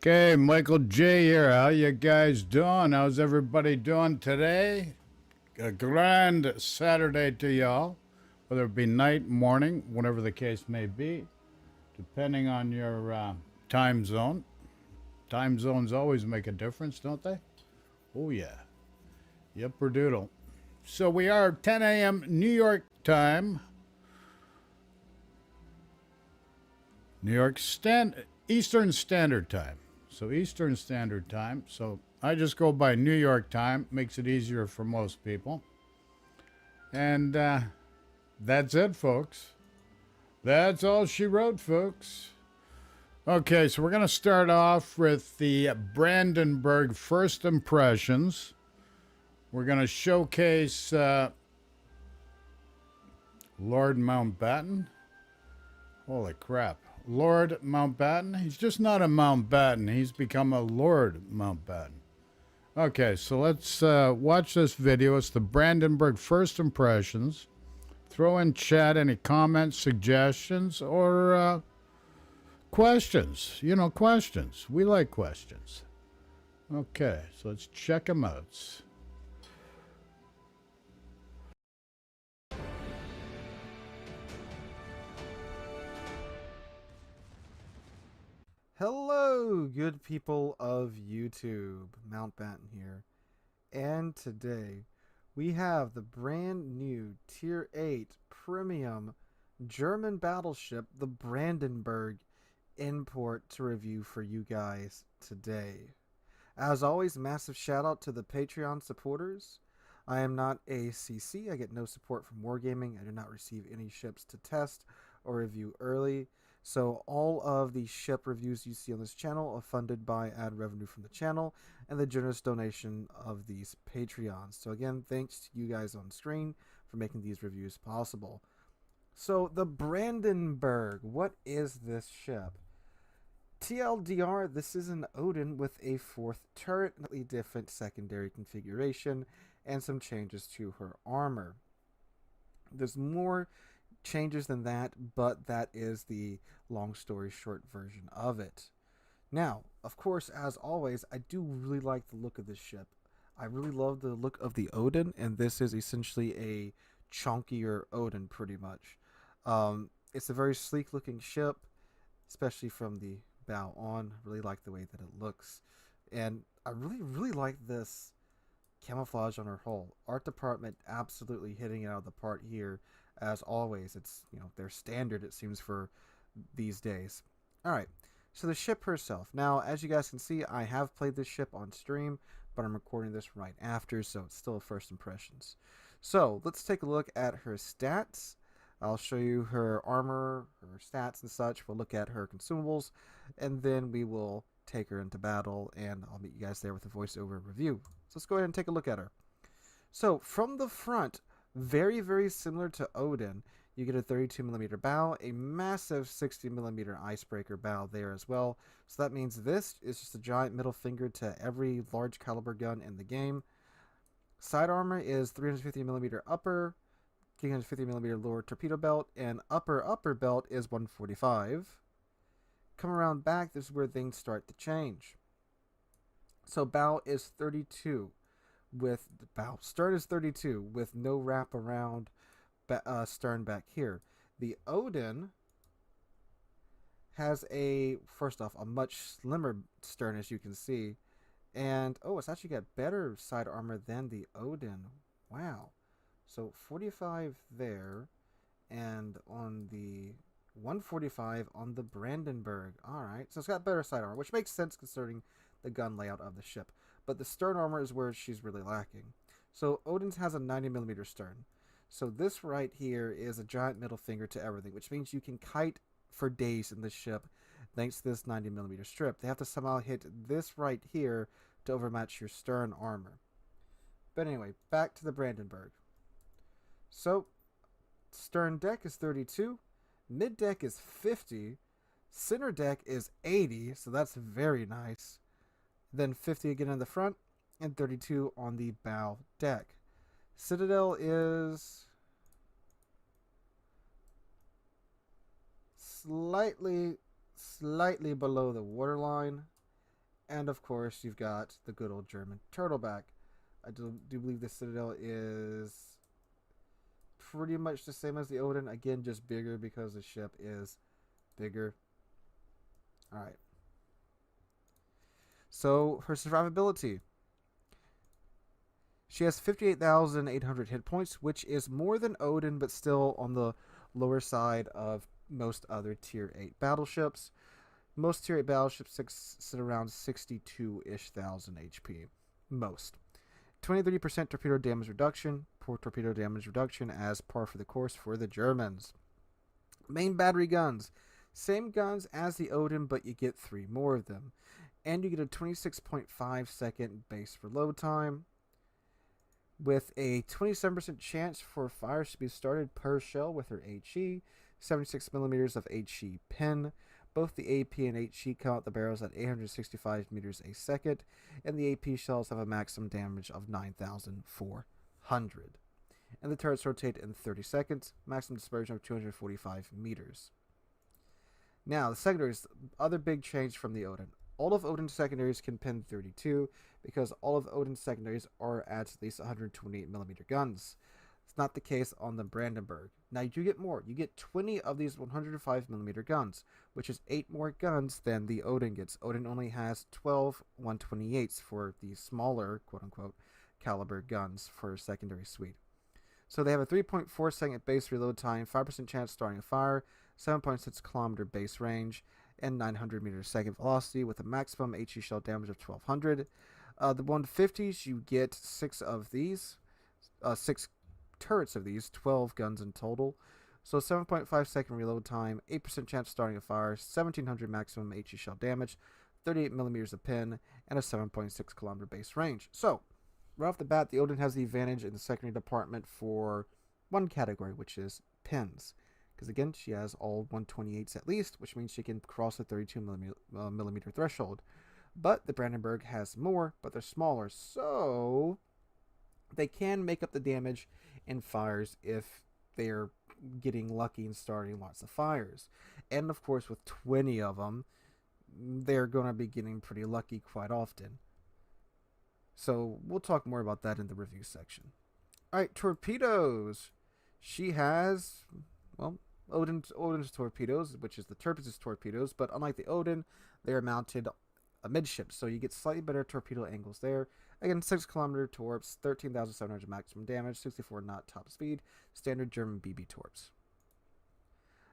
Okay, Michael J here. How you guys doing? How's everybody doing today? A grand Saturday to y'all, whether it be night, morning, whatever the case may be, depending on your time zone. Time zones always make a difference, don't they? Oh yeah, yipper doodle. So we are 10 a.m. New York time, Eastern Standard Time. So Eastern Standard Time. So I just go by New York time. Makes it easier for most people. And that's it, folks. That's all she wrote, folks. Okay, so we're going to start off with the Brandenburg first impressions. We're going to showcase Lord Mountbatten. Holy crap. Lord Mountbatten? He's just not a Mountbatten. He's become a Lord Mountbatten. Okay, so let's watch this video. It's the Brandenburg first impressions. Throw in chat any comments, suggestions, or questions. You know, questions. We like questions. Okay, so let's check them out. Hello, good people of YouTube. Mountbatten here. And today we have the brand new Tier 8 Premium German battleship, the Brandenburg, import to review for you guys today. As always, massive shout out to the Patreon supporters. I am not a CC. I get no support from Wargaming. I do not receive any ships to test or review early. So all of the ship reviews you see on this channel are funded by ad revenue from the channel and the generous donation of these Patreons. So again, thanks to you guys on screen for making these reviews possible. So the Brandenburg, what is this ship? TLDR, this is an Odin with a fourth turret, slightly different secondary configuration, and some changes to her armor. There's more changes than that, but that is the long story short version of it. Now, of course, as always, I do really like the look of this ship. I really love the look of the Odin, and this is essentially a chunkier Odin, pretty much. It's a very sleek looking ship, especially from the bow on. Really like the way that it looks, and I really like this camouflage on her hull. Art department absolutely hitting it out of the park here. As always, it's, you know, their standard, it seems, for these days. All right, so the ship herself. Now, as you guys can see, I have played this ship on stream, but I'm recording this right after, so it's still first impressions. So let's take a look at her stats. I'll show you her armor, her stats and such. We'll look at her consumables, and then we will take her into battle, and I'll meet you guys there with a voiceover review. So let's go ahead and take a look at her. So from the front, very similar to Odin, you get a 32mm bow, a massive 60mm icebreaker bow there as well. So that means this is just a giant middle finger to every large caliber gun in the game. Side armor is 350mm upper, 350mm lower torpedo belt, and upper belt is 145. Come around back, this is where things start to change. So bow is 32 with the bow. Stern is 32 with no wrap around stern back here. The Odin has first off, a much slimmer stern, as you can see. And, oh, it's actually got better side armor than the Odin. Wow. So 45 there, and on the 145 on the Brandenburg. Alright, so it's got better side armor, which makes sense considering the gun layout of the ship. But the stern armor is where she's really lacking. So Odin's has a 90mm stern. So this right here is a giant middle finger to everything, which means you can kite for days in this ship thanks to this 90mm strip. They have to somehow hit this right here to overmatch your stern armor. But anyway, back to the Brandenburg. So stern deck is 32, mid deck is 50, center deck is 80, so that's very nice. Then 50 again in the front, and 32 on the bow deck. Citadel is slightly below the waterline, And of course, you've got the good old German turtleback. I do believe the Citadel is pretty much the same as the Odin. Again, just bigger because the ship is bigger. Alright. So, her survivability. She has 58,800 hit points, which is more than Odin, but still on the lower side of most other Tier 8 battleships. Most Tier 8 battleships sit around 62-ish thousand HP. Most. 23% torpedo damage reduction. Poor torpedo damage reduction as par for the course for the Germans. Main battery guns. Same guns as the Odin, but you get 3 more of them. And you get a 26.5 second base reload time, with a 27% chance for fires to be started per shell with her HE, 76 millimeters of HE pin. Both the AP and HE come out the barrels at 865 meters a second, and the AP shells have a maximum damage of 9,400. And the turrets rotate in 30 seconds, maximum dispersion of 245 meters. Now, the secondaries, other big change from the Odin. All of Odin's secondaries can pin 32 because all of Odin's secondaries are at least 128mm guns. It's not the case on the Brandenburg. Now you do get more. You get 20 of these 105mm guns, which is 8 more guns than the Odin gets. Odin only has 12 128s for the smaller, quote-unquote, caliber guns for secondary suite. So they have a 3.4 second base reload time, 5% chance starting a fire, 7.6 kilometer base range, and 900 meters a second velocity with a maximum HE shell damage of 1200. The 150s, you get 6 of these, 6 turrets of these, 12 guns in total. So 7.5 second reload time, 8% chance starting a fire, 1700 maximum HE shell damage, 38 millimeters of pin, and a 7.6 kilometer base range. So, right off the bat, the Odin has the advantage in the secondary department for one category, which is pins. Because again, she has all 128s at least, which means she can cross the 32 millimeter threshold. But the Brandenburg has more, but they're smaller, so they can make up the damage in fires if they're getting lucky and starting lots of fires. And of course, with 20 of them, they're going to be getting pretty lucky quite often. So we'll talk more about that in the review section. Alright, torpedoes. She has, well, Odin's torpedoes, which is the Tirpitz' torpedoes, but unlike the Odin, they are mounted amidship, so you get slightly better torpedo angles there. Again, 6 kilometer torps, 13,700 maximum damage, 64 knot top speed, standard German BB torps.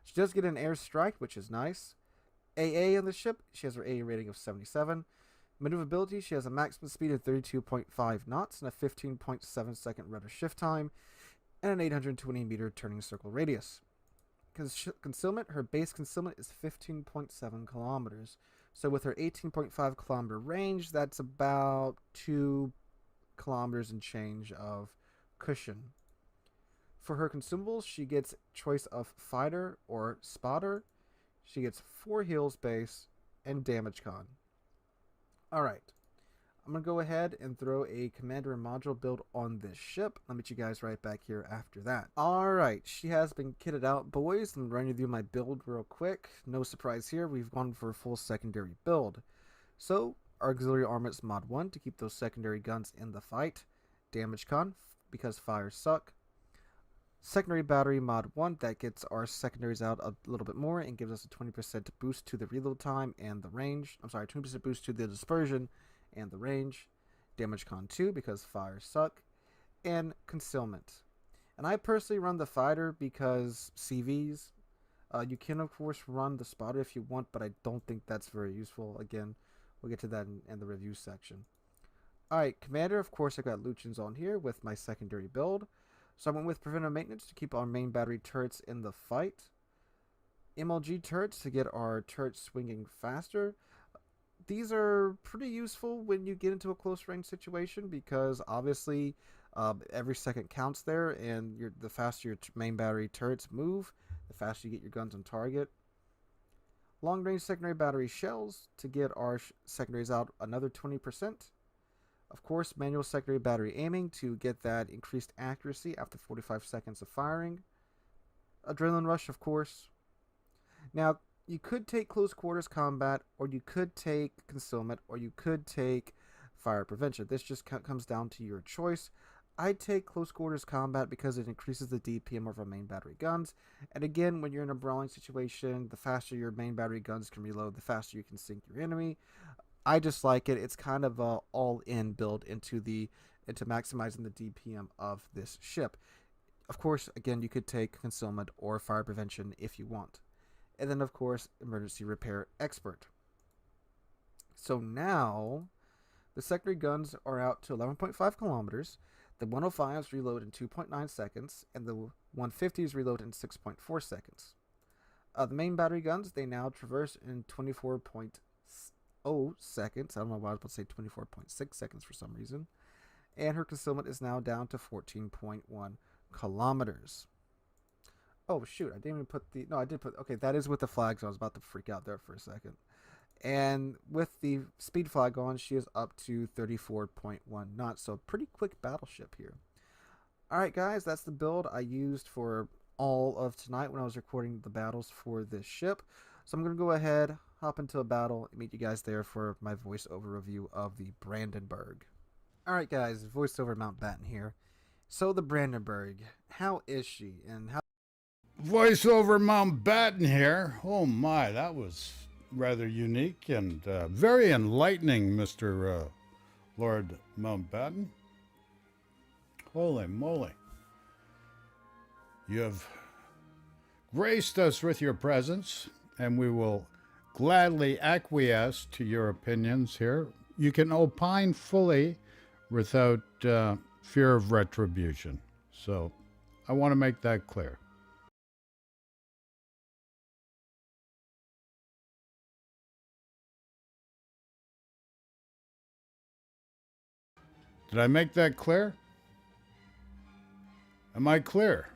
She does get an air strike, which is nice. AA on the ship, she has her AA rating of 77. Maneuverability, she has a maximum speed of 32.5 knots and a 15.7 second rudder shift time, and an 820 meter turning circle radius. Concealment, her base concealment is 15.7 kilometers. So with her 18.5 kilometer range, that's about 2 kilometers and change of cushion. For her consumables, she gets choice of fighter or spotter. She gets 4 heals base and damage con. Alright, I'm going to go ahead and throw a commander and module build on this ship. I'll meet you guys right back here after that. Alright, she has been kitted out, boys. I'm running through my build real quick. No surprise here, we've gone for a full secondary build. So, auxiliary armaments mod 1 to keep those secondary guns in the fight. Damage con, because fires suck. Secondary battery mod 1, that gets our secondaries out a little bit more and gives us a 20% boost to the reload time and the range. I'm sorry, 20% boost to the dispersion and the range. Damage con 2 because fires suck. And concealment. And I personally run the fighter because CVs. You can of course run the spotter if you want, but I don't think that's very useful. Again, we'll get to that in the review section. Alright, commander, of course I got Lucians on here with my secondary build. So I went with preventive maintenance to keep our main battery turrets in the fight. MLG turrets to get our turrets swinging faster. These are pretty useful when you get into a close range situation because obviously every second counts there, and the faster your main battery turrets move, the faster you get your guns on target. Long range secondary battery shells to get our secondaries out another 20%. Of course, manual secondary battery aiming to get that increased accuracy after 45 seconds of firing. Adrenaline rush, of course. Now, you could take close quarters combat, or you could take concealment, or you could take fire prevention. This just comes down to your choice. I take close quarters combat because it increases the DPM of our main battery guns. And again, when you're in a brawling situation, the faster your main battery guns can reload, the faster you can sink your enemy. I just like it. It's kind of a all-in build into maximizing the DPM of this ship. Of course, again, you could take concealment or fire prevention if you want. And then, of course, emergency repair expert. So now, the secondary guns are out to 11.5 kilometers. The 105s reload in 2.9 seconds, and the 150s reload in 6.4 seconds. The main battery guns, they now traverse in 24.0 seconds. I don't know why I was about to say 24.6 seconds for some reason. And her concealment is now down to 14.1 kilometers. Oh, shoot. I didn't even put the... No, I did put... Okay, that is with the flags. I was about to freak out there for a second. And with the speed flag on, she is up to 34.1 knots. So pretty quick battleship here. Alright guys, that's the build I used for all of tonight when I was recording the battles for this ship. So I'm going to go ahead, hop into a battle, and meet you guys there for my voiceover review of the Brandenburg. Alright guys, voiceover Mountbatten here. So the Brandenburg, how is she? And how... Voiceover Mountbatten here. Oh my, that was rather unique and very enlightening, Mr. Lord Mountbatten. Holy moly. You have graced us with your presence, and we will gladly acquiesce to your opinions here. You can opine fully without fear of retribution. So I want to make that clear. Did I make that clear? Am I clear?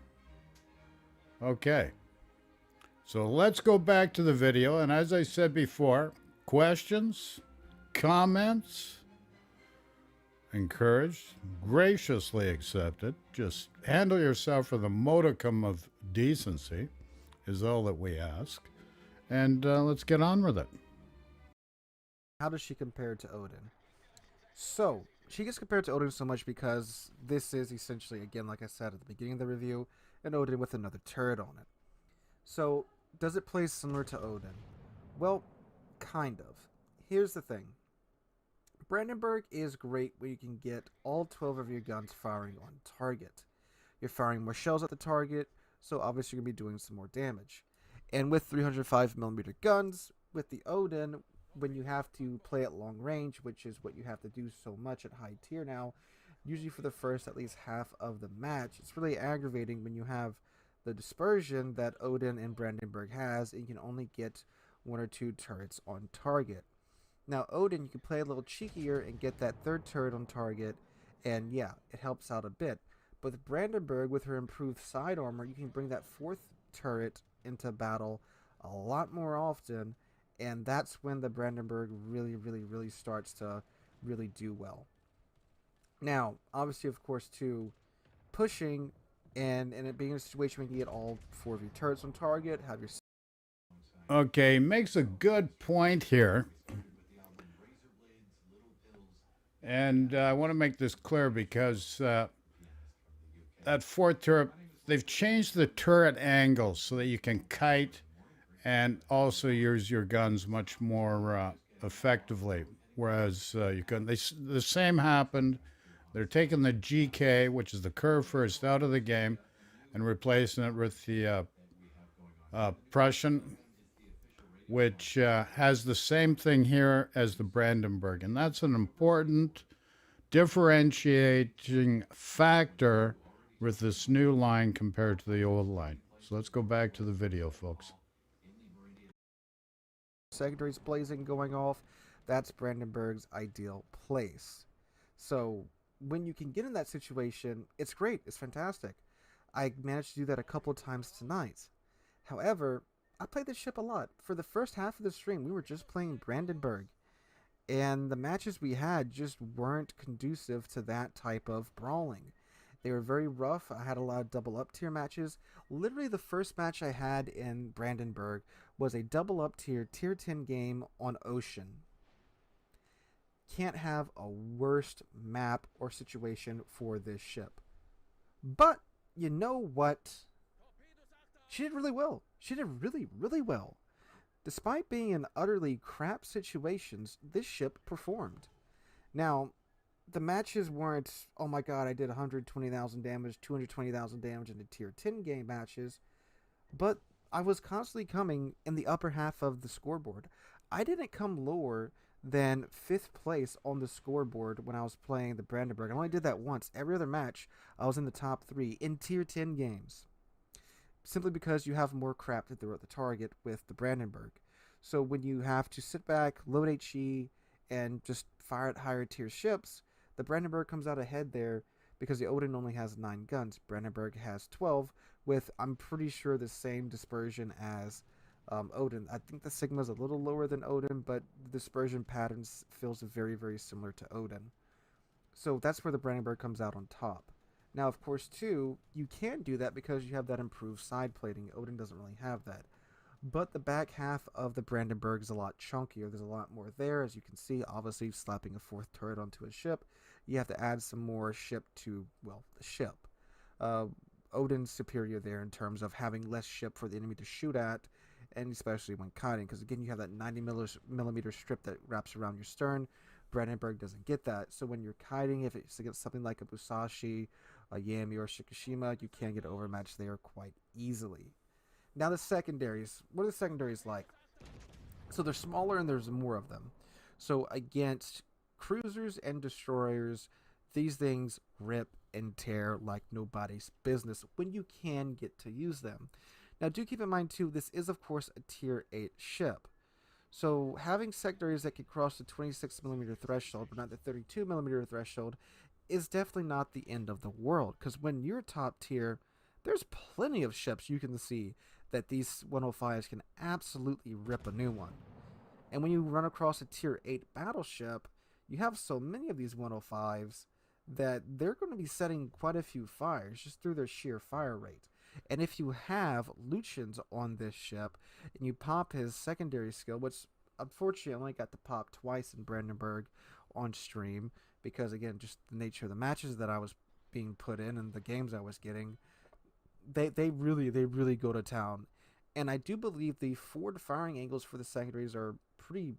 Okay. So let's go back to the video. And as I said before, questions, comments, encouraged, graciously accepted. Just handle yourself with a modicum of decency is all that we ask. And let's get on with it. How does she compare to Odin? So, she gets compared to Odin so much because this is essentially, again, like I said at the beginning of the review, an Odin with another turret on it. So, does it play similar to Odin? Well, kind of. Here's the thing. Brandenburg is great where you can get all 12 of your guns firing on target. You're firing more shells at the target, so obviously you're going to be doing some more damage. And with 305mm guns, with the Odin, when you have to play at long range, which is what you have to do so much at high tier now, usually for the first at least half of the match, it's really aggravating when you have the dispersion that Odin and Brandenburg has, and you can only get 1 or 2 turrets on target. Now Odin, you can play a little cheekier and get that 3rd turret on target, and yeah, it helps out a bit. But with Brandenburg, with her improved side armor, you can bring that 4th turret into battle a lot more often, and that's when the Brandenburg really starts to really do well. Now, obviously, of course, too, pushing and it being a situation where you get all 4 of your turrets on target, have your... Okay, makes a good point here. And I want to make this clear because that 4th turret, they've changed the turret angle so that you can kite and also use your guns much more effectively. Whereas the same happened. They're taking the GK, which is the curve first, out of the game and replacing it with the Prussian, which has the same thing here as the Brandenburg. And that's an important differentiating factor with this new line compared to the old line. So let's go back to the video, folks. Secondaries blazing going off, that's Brandenburg's ideal place. So when you can get in that situation, it's great, it's fantastic. I managed to do that a couple of times tonight. However, I played this ship a lot. For the first half of the stream, we were just playing Brandenburg, and the matches we had just weren't conducive to that type of brawling. They were very rough. I had a lot of double up tier matches. Literally, the first match I had in Brandenburg was a double up tier 10 game on Ocean. Can't have a worst map or situation for this ship. But you know what? She did really well. She did really, really well. Despite being in utterly crap situations, this ship performed. Now, the matches weren't, oh my god, I did 120,000 damage, 220,000 damage in the tier 10 game matches, but I was constantly coming in the upper half of the scoreboard. I didn't come lower than 5th place on the scoreboard when I was playing the Brandenburg. I only did that once. Every other match, I was in the top 3 in tier 10 games. Simply because you have more crap to throw at the target with the Brandenburg. So when you have to sit back, load HE, and just fire at higher tier ships, the Brandenburg comes out ahead there because the Odin only has 9 guns. Brandenburg has 12 with, I'm pretty sure, the same dispersion as Odin. I think the Sigma is a little lower than Odin, but the dispersion patterns feels very, very similar to Odin. So that's where the Brandenburg comes out on top. Now, of course, too, you can do that because you have that improved side plating. Odin doesn't really have that. But the back half of the Brandenburg is a lot chunkier. There's a lot more there, as you can see. Obviously, slapping a 4th turret onto a ship, you have to add some more ship to, well, the ship. Odin's superior there in terms of having less ship for the enemy to shoot at, and especially when kiting, because again, you have that 90 millimeter strip that wraps around your stern. Brandenburg doesn't get that. So when you're kiting, if it's against something like a Musashi, a Yami, or Shikishima, you can get overmatched there quite easily. Now the secondaries. What are the secondaries like? So they're smaller and there's more of them. So against cruisers and destroyers, these things rip and tear like nobody's business when you can get to use them. Now do keep in mind too, this is of course a tier 8 ship. So having secondaries that can cross the 26mm threshold, but not the 32mm threshold, is definitely not the end of the world. Because when you're top tier, there's plenty of ships you can see that these 105s can absolutely rip a new one. And when you run across a tier 8 battleship, you have so many of these 105s that they're going to be setting quite a few fires just through their sheer fire rate. And if you have Lucians on this ship and you pop his secondary skill, which unfortunately I only got to pop twice in Brandenburg on stream because, again, just the nature of the matches that I was being put in and the games I was getting, they really go to town. And I do believe the forward firing angles for the secondaries are pretty,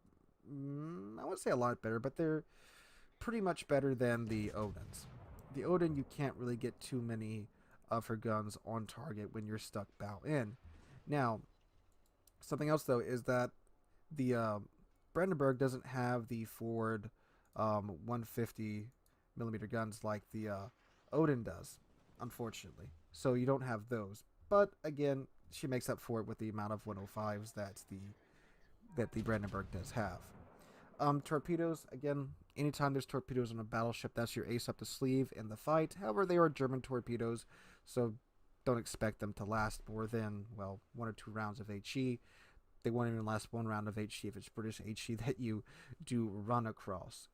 I wouldn't say a lot better, but they're pretty much better than the Odins. The Odin, you can't really get too many of her guns on target when you're stuck bow in. Now, something else though is that the Brandenburg doesn't have the forward 150mm guns like the Odin does, unfortunately. So you don't have those. But again, she makes up for it with the amount of 105s that the Brandenburg does have. Torpedoes, again, anytime there's torpedoes on a battleship, that's your ace up the sleeve in the fight. However, they are German torpedoes, so don't expect them to last more than, well, 1 or 2 rounds of HE. They won't even last 1 round of HE if it's British HE that you do run across.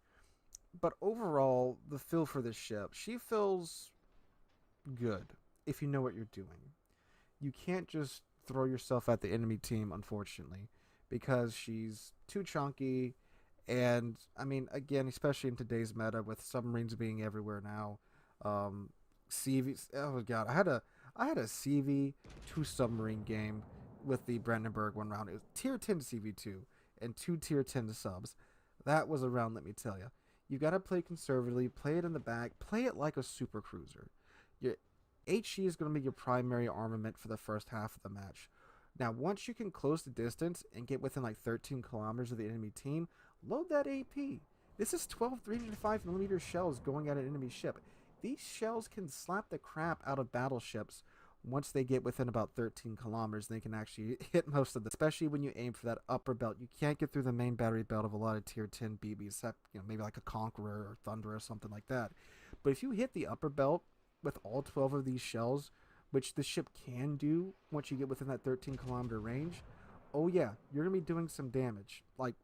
But overall, the feel for this ship, she feels good if you know what you're doing. You can't just throw yourself at the enemy team, unfortunately, because she's too chunky. And I mean, again, especially in today's meta with submarines being everywhere now, CV. Oh god, I had a CV 2 submarine game with the Brandenburg one round. It was tier 10 CV2 and 2 tier 10 subs. That was a round, let me tell you. You got to play conservatively, play it in the back, play it like a super cruiser. Your HE is going to be your primary armament for the first half of the match. Now, once you can close the distance and get within like 13 kilometers of the enemy team, load that AP. This is 12 305mm shells going at an enemy ship. These shells can slap the crap out of battleships once they get within about 13 kilometers. They can actually hit most of them, especially when you aim for that upper belt. You can't get through the main battery belt of a lot of tier 10 BBs, except, maybe like a Conqueror or Thunder or something like that. But if you hit the upper belt with all 12 of these shells, which the ship can do once you get within that 13 kilometer range, oh yeah, you're going to be doing some damage, like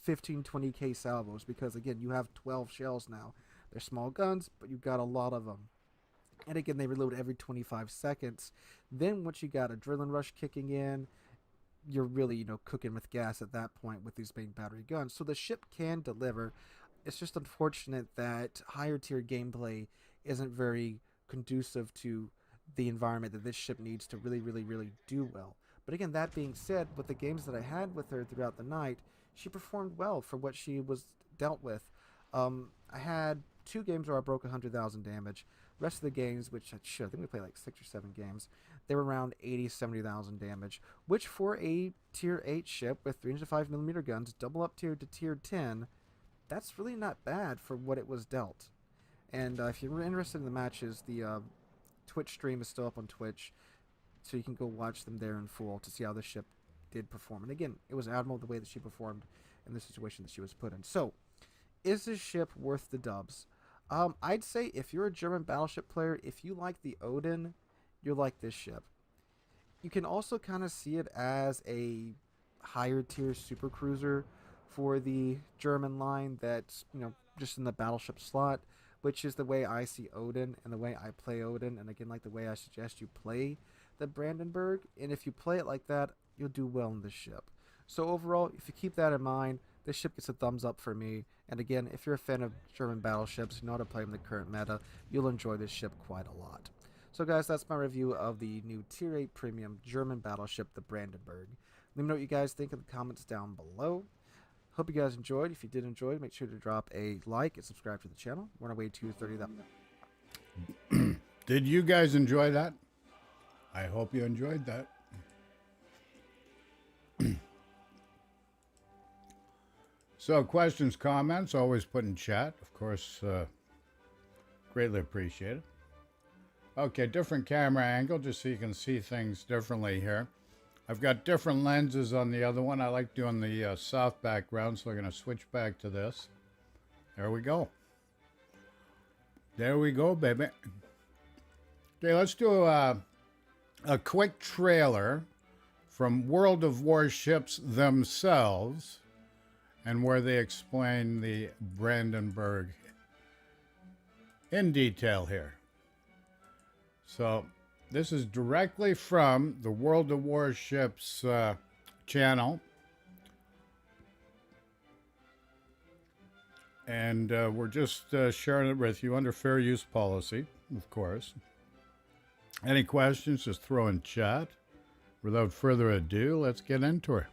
15, 20k salvos, because again, you have 12 shells now. They're small guns, but you've got a lot of them. And again, they reload every 25 seconds. Then once you got adrenaline rush kicking in, you're really, cooking with gas at that point with these main battery guns. So the ship can deliver. It's just unfortunate that higher tier gameplay isn't very conducive to the environment that this ship needs to really, really, really do well. But again, that being said, with the games that I had with her throughout the night, she performed well for what she was dealt with. I had 2 games where I broke 100,000 damage. Rest of the games, which I think we played like 6 or 7 games, they were around 80, 70,000 damage, which for a tier 8 ship with 305mm guns, double up tiered to tier 10, that's really not bad for what it was dealt. And if you're interested in the matches, the Twitch stream is still up on Twitch, so you can go watch them there in full to see how the ship did perform. And again, it was admirable the way that she performed in the situation that she was put in. So, is this ship worth the dubs? I'd say if you're a German battleship player, if you like the Odin, you'll like this ship. You can also kind of see it as a higher tier super cruiser for the German line that's, just in the battleship slot, which is the way I see Odin and the way I play Odin, and again, like the way I suggest you play the Brandenburg. And if you play it like that, you'll do well in this ship. So overall, if you keep that in mind, this ship gets a thumbs up for me. And again, if you're a fan of German battleships, you know how to play them in the current meta, you'll enjoy this ship quite a lot. So guys, that's my review of the new Tier 8 Premium German battleship, the Brandenburg. Let me know what you guys think in the comments down below. Hope you guys enjoyed. If you did enjoy, make sure to drop a like and subscribe to the channel. We're on our way to 30,000. Did you guys enjoy that? I hope you enjoyed that. So questions, comments, always put in chat. Of course, greatly appreciated. Okay, different camera angle just so you can see things differently here. I've got different lenses on the other one. I like doing the soft background, so we're going to switch back to this. There we go. There we go, baby. Okay, let's do a quick trailer from World of Warships themselves, and where they explain the Brandenburg in detail here. So this is directly from the World of Warships channel. And we're just sharing it with you under fair use policy, of course. Any questions, just throw in chat. Without further ado, let's get into it.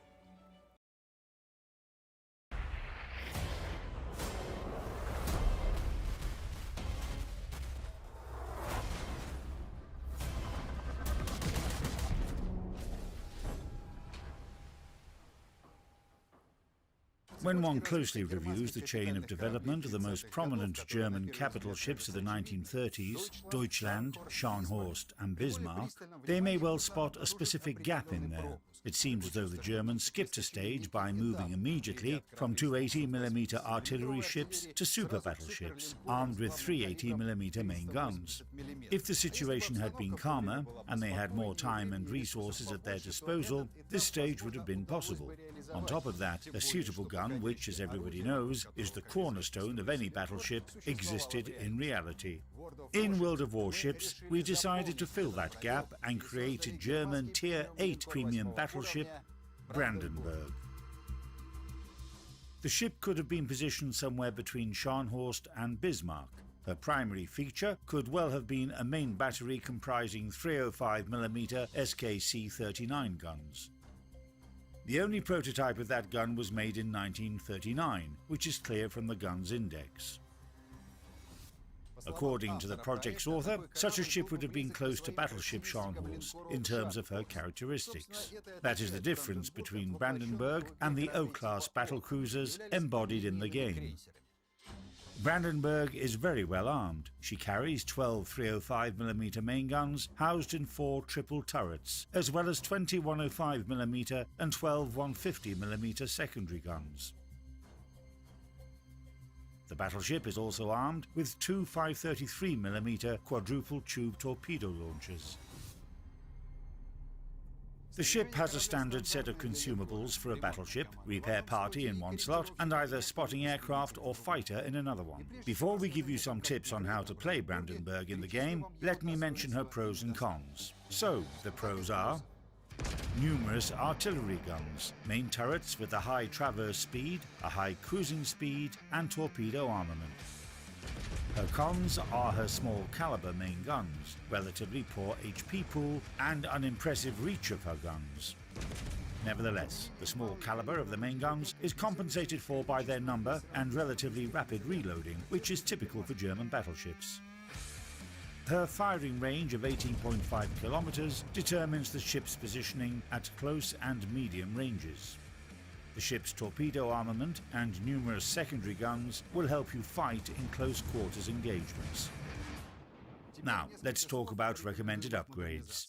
When one closely reviews the chain of development of the most prominent German capital ships of the 1930s, Deutschland, Scharnhorst and Bismarck, they may well spot a specific gap in there. It seems as though the Germans skipped a stage by moving immediately from 280mm artillery ships to super battleships, armed with 380mm main guns. If the situation had been calmer, and they had more time and resources at their disposal, this stage would have been possible. On top of that, a suitable gun, which, as everybody knows, is the cornerstone of any battleship, existed in reality. In World of Warships, we decided to fill that gap and create a German Tier 8 premium battleship, Brandenburg. The ship could have been positioned somewhere between Scharnhorst and Bismarck. Her primary feature could well have been a main battery comprising 305mm SKC-39 guns. The only prototype of that gun was made in 1939, which is clear from the gun's index. According to the project's author, such a ship would have been close to battleship Scharnhorst in terms of her characteristics. That is the difference between Brandenburg and the O-class battlecruisers embodied in the game. Brandenburg is very well armed. She carries 12 305mm main guns housed in 4 triple turrets, as well as 20 105mm and 12 150mm secondary guns. The battleship is also armed with 2 533mm quadruple tube torpedo launchers. The ship has a standard set of consumables for a battleship, repair party in one slot, and either spotting aircraft or fighter in another one. Before we give you some tips on how to play Brandenburg in the game, let me mention her pros and cons. So, the pros are numerous artillery guns, main turrets with a high traverse speed, a high cruising speed, and torpedo armament. Her cons are her small caliber main guns, relatively poor HP pool, and unimpressive reach of her guns. Nevertheless, the small caliber of the main guns is compensated for by their number and relatively rapid reloading, which is typical for German battleships. Her firing range of 18.5 kilometers determines the ship's positioning at close and medium ranges. The ship's torpedo armament and numerous secondary guns will help you fight in close quarters engagements. Now, let's talk about recommended upgrades.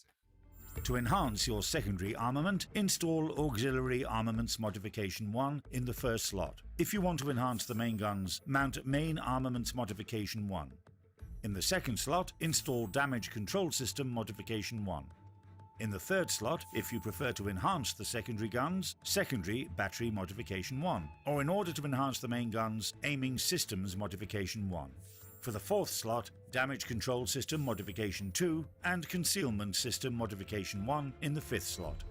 To enhance your secondary armament, install Auxiliary Armaments Modification 1 in the first slot. If you want to enhance the main guns, mount Main Armaments Modification 1. In the second slot, install Damage Control System Modification 1. In the third slot, if you prefer to enhance the secondary guns, Secondary Battery Modification 1, or in order to enhance the main guns, Aiming Systems Modification 1. For the fourth slot, Damage Control System Modification 2 and Concealment System Modification 1 in the fifth slot.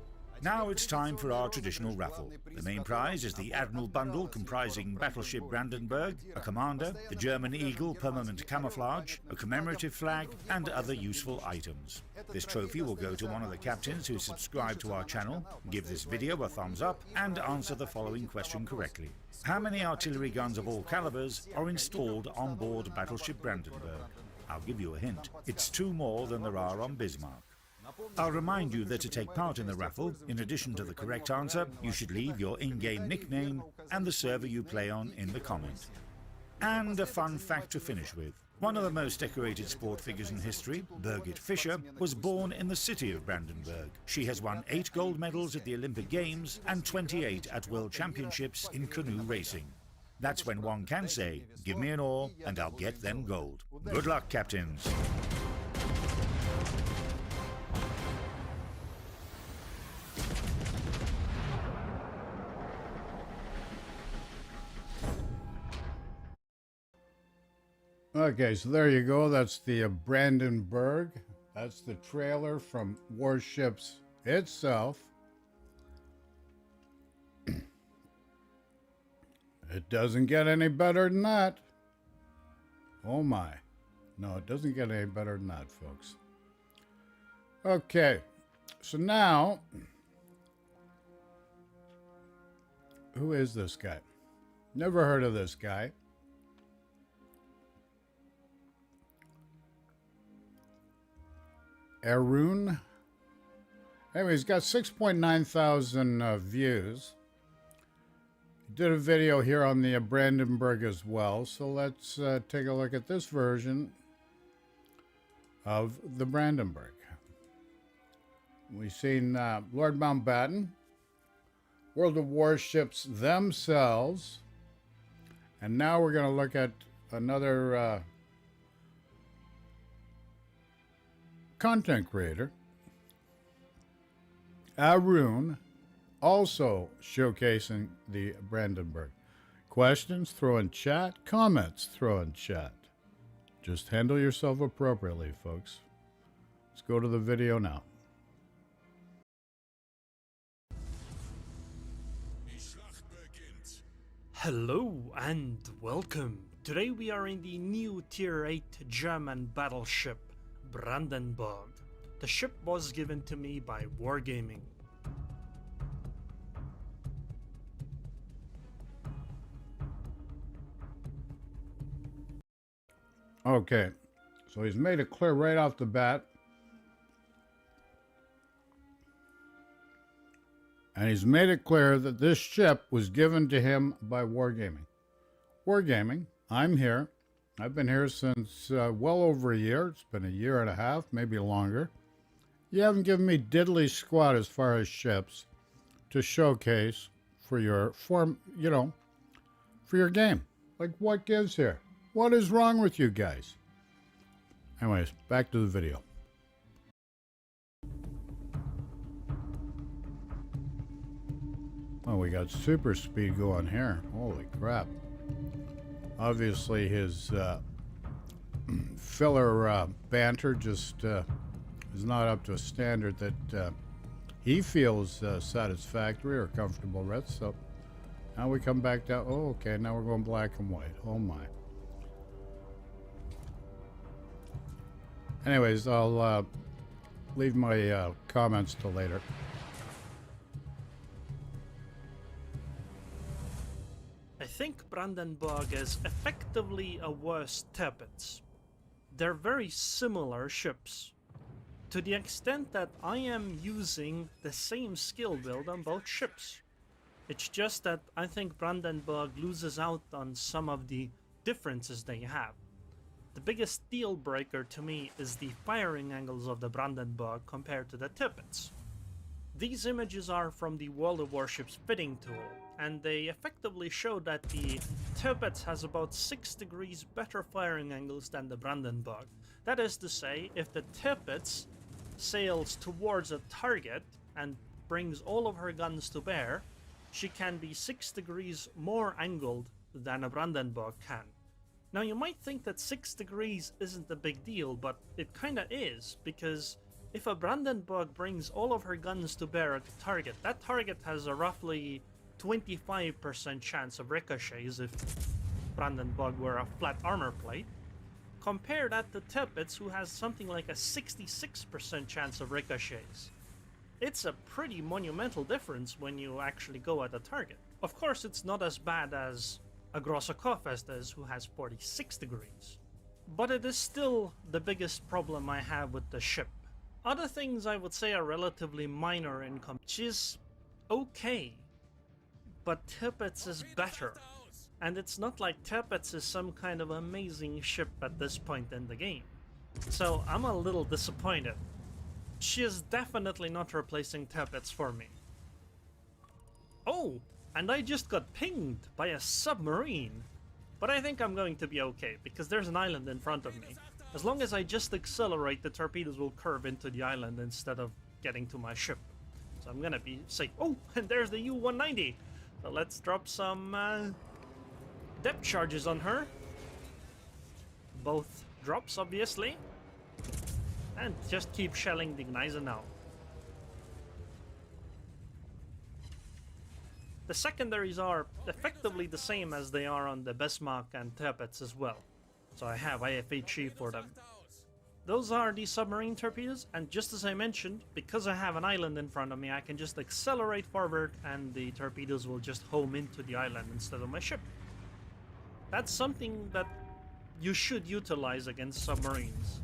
Now it's time for our traditional raffle. The main prize is the Admiral Bundle comprising Battleship Brandenburg, a commander, the German Eagle Permanent Camouflage, a commemorative flag, and other useful items. This trophy will go to one of the captains who subscribe to our channel, give this video a thumbs up, and answer the following question correctly. How many artillery guns of all calibers are installed on board Battleship Brandenburg? I'll give you a hint. It's 2 more than there are on Bismarck. I'll remind you that to take part in the raffle, in addition to the correct answer, you should leave your in-game nickname and the server you play on in the comment. And a fun fact to finish with. One of the most decorated sport figures in history, Birgit Fischer, was born in the city of Brandenburg. She has won 8 gold medals at the Olympic Games and 28 at World Championships in canoe racing. That's when one can say, give me an oar and I'll get them gold. Good luck, captains. Okay, so there you go. That's the Brandenburg. That's the trailer from Warships itself. It doesn't get any better than that. Oh my. No, it doesn't get any better than that, folks. Okay, so now, who is this guy? Never heard of this guy. Arun. Anyway, he's got 6.9 thousand views. He did a video here on the Brandenburg as well. So let's take a look at this version of the Brandenburg. We've seen Lord Mountbatten, World of Warships themselves, and now we're going to look at another content creator, Arun, also showcasing the Brandenburg. Questions, throw in chat. Comments, throw in chat. Just handle yourself appropriately, folks. Let's go to the video now. Hello and welcome. Today we are in the new Tier 8 German battleship Brandenburg. The ship was given to me by Wargaming. Okay, so he's made it clear right off the bat. And he's made it clear that this ship was given to him by Wargaming. Wargaming, I'm here. I've been here since well over a year. It's been a year and a half, maybe longer. You haven't given me diddly squat as far as ships to showcase for your for your game. Like, what gives here? What is wrong with you guys? Anyways, back to the video. Oh, we got super speed going here. Holy crap. Obviously his filler banter just is not up to a standard that he feels satisfactory or comfortable with. So now we come back down. Oh, okay, now we're going black and white. Oh my. Anyways, I'll leave my comments till later. I think Brandenburg is effectively a worse Tirpitz. They're very similar ships, to the extent that I am using the same skill build on both ships. It's just that I think Brandenburg loses out on some of the differences they have. The biggest deal breaker to me is the firing angles of the Brandenburg compared to the Tirpitz. These images are from the World of Warships fitting tool, and they effectively show that the Tirpitz has about 6 degrees better firing angles than the Brandenburg. That is to say, if the Tirpitz sails towards a target and brings all of her guns to bear, she can be 6 degrees more angled than a Brandenburg can. Now you might think that 6 degrees isn't a big deal, but it kinda is, because if a Brandenburg brings all of her guns to bear at the target, that target has a roughly 25% chance of ricochets if Brandenburg were a flat armor plate. Compare that to Tirpitz, who has something like a 66% chance of ricochets. It's a pretty monumental difference when you actually go at a target. Of course, it's not as bad as a Grosse Kurfürst is, who has 46 degrees. But it is still the biggest problem I have with the ship. Other things I would say are relatively minor in she's okay, but Tirpitz is better. And it's not like Tirpitz is some kind of amazing ship at this point in the game. So I'm a little disappointed. She is definitely not replacing Tirpitz for me. Oh, and I just got pinged by a submarine. But I think I'm going to be okay, because there's an island in front of me. As long as I just accelerate, the torpedoes will curve into the island instead of getting to my ship. So I'm gonna be safe. Oh, and there's the U-190. So let's drop some depth charges on her. Both drops, obviously. And just keep shelling the Gneisenau. The secondaries are effectively the same as they are on the Bismarck and Tirpitz as well. So I have IFHE for them. Those are the submarine torpedoes, and just as I mentioned, because I have an island in front of me, I can just accelerate forward and the torpedoes will just home into the island instead of my ship. That's something that you should utilize against submarines,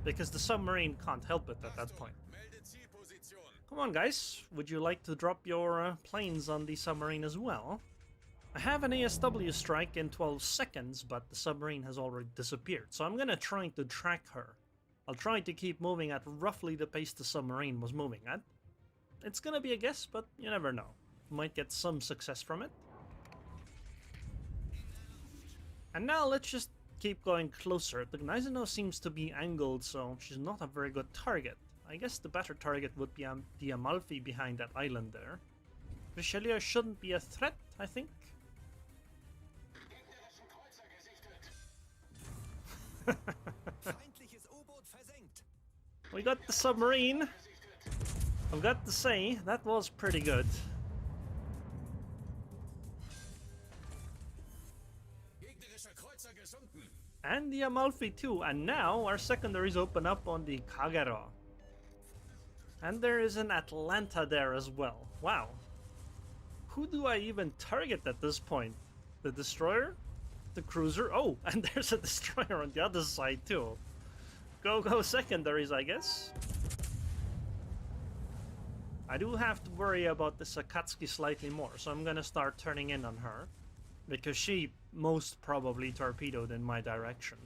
because the submarine can't help it at that point. Come on guys, would you like to drop your planes on the submarine as well? I have an ASW strike in 12 seconds, but the submarine has already disappeared, so I'm gonna try to track her. I'll try to keep moving at roughly the pace the submarine was moving at. It's gonna be a guess, but you never know. Might get some success from it. And now let's just keep going closer. The Gneisenau seems to be angled, so she's not a very good target. I guess the better target would be the Amalfi behind that island there. Richelieu shouldn't be a threat, I think. We got the submarine. I've got to say, that was pretty good. And the Amalfi too, and now our secondaries open up on the Kagero. And there is an Atlanta there as well. Wow. Who do I even target at this point? The destroyer? The cruiser? Oh, and there's a destroyer on the other side too. Go secondaries, I guess. I do have to worry about the Sakatsuki slightly more, so I'm gonna start turning in on her, because she most probably torpedoed in my direction.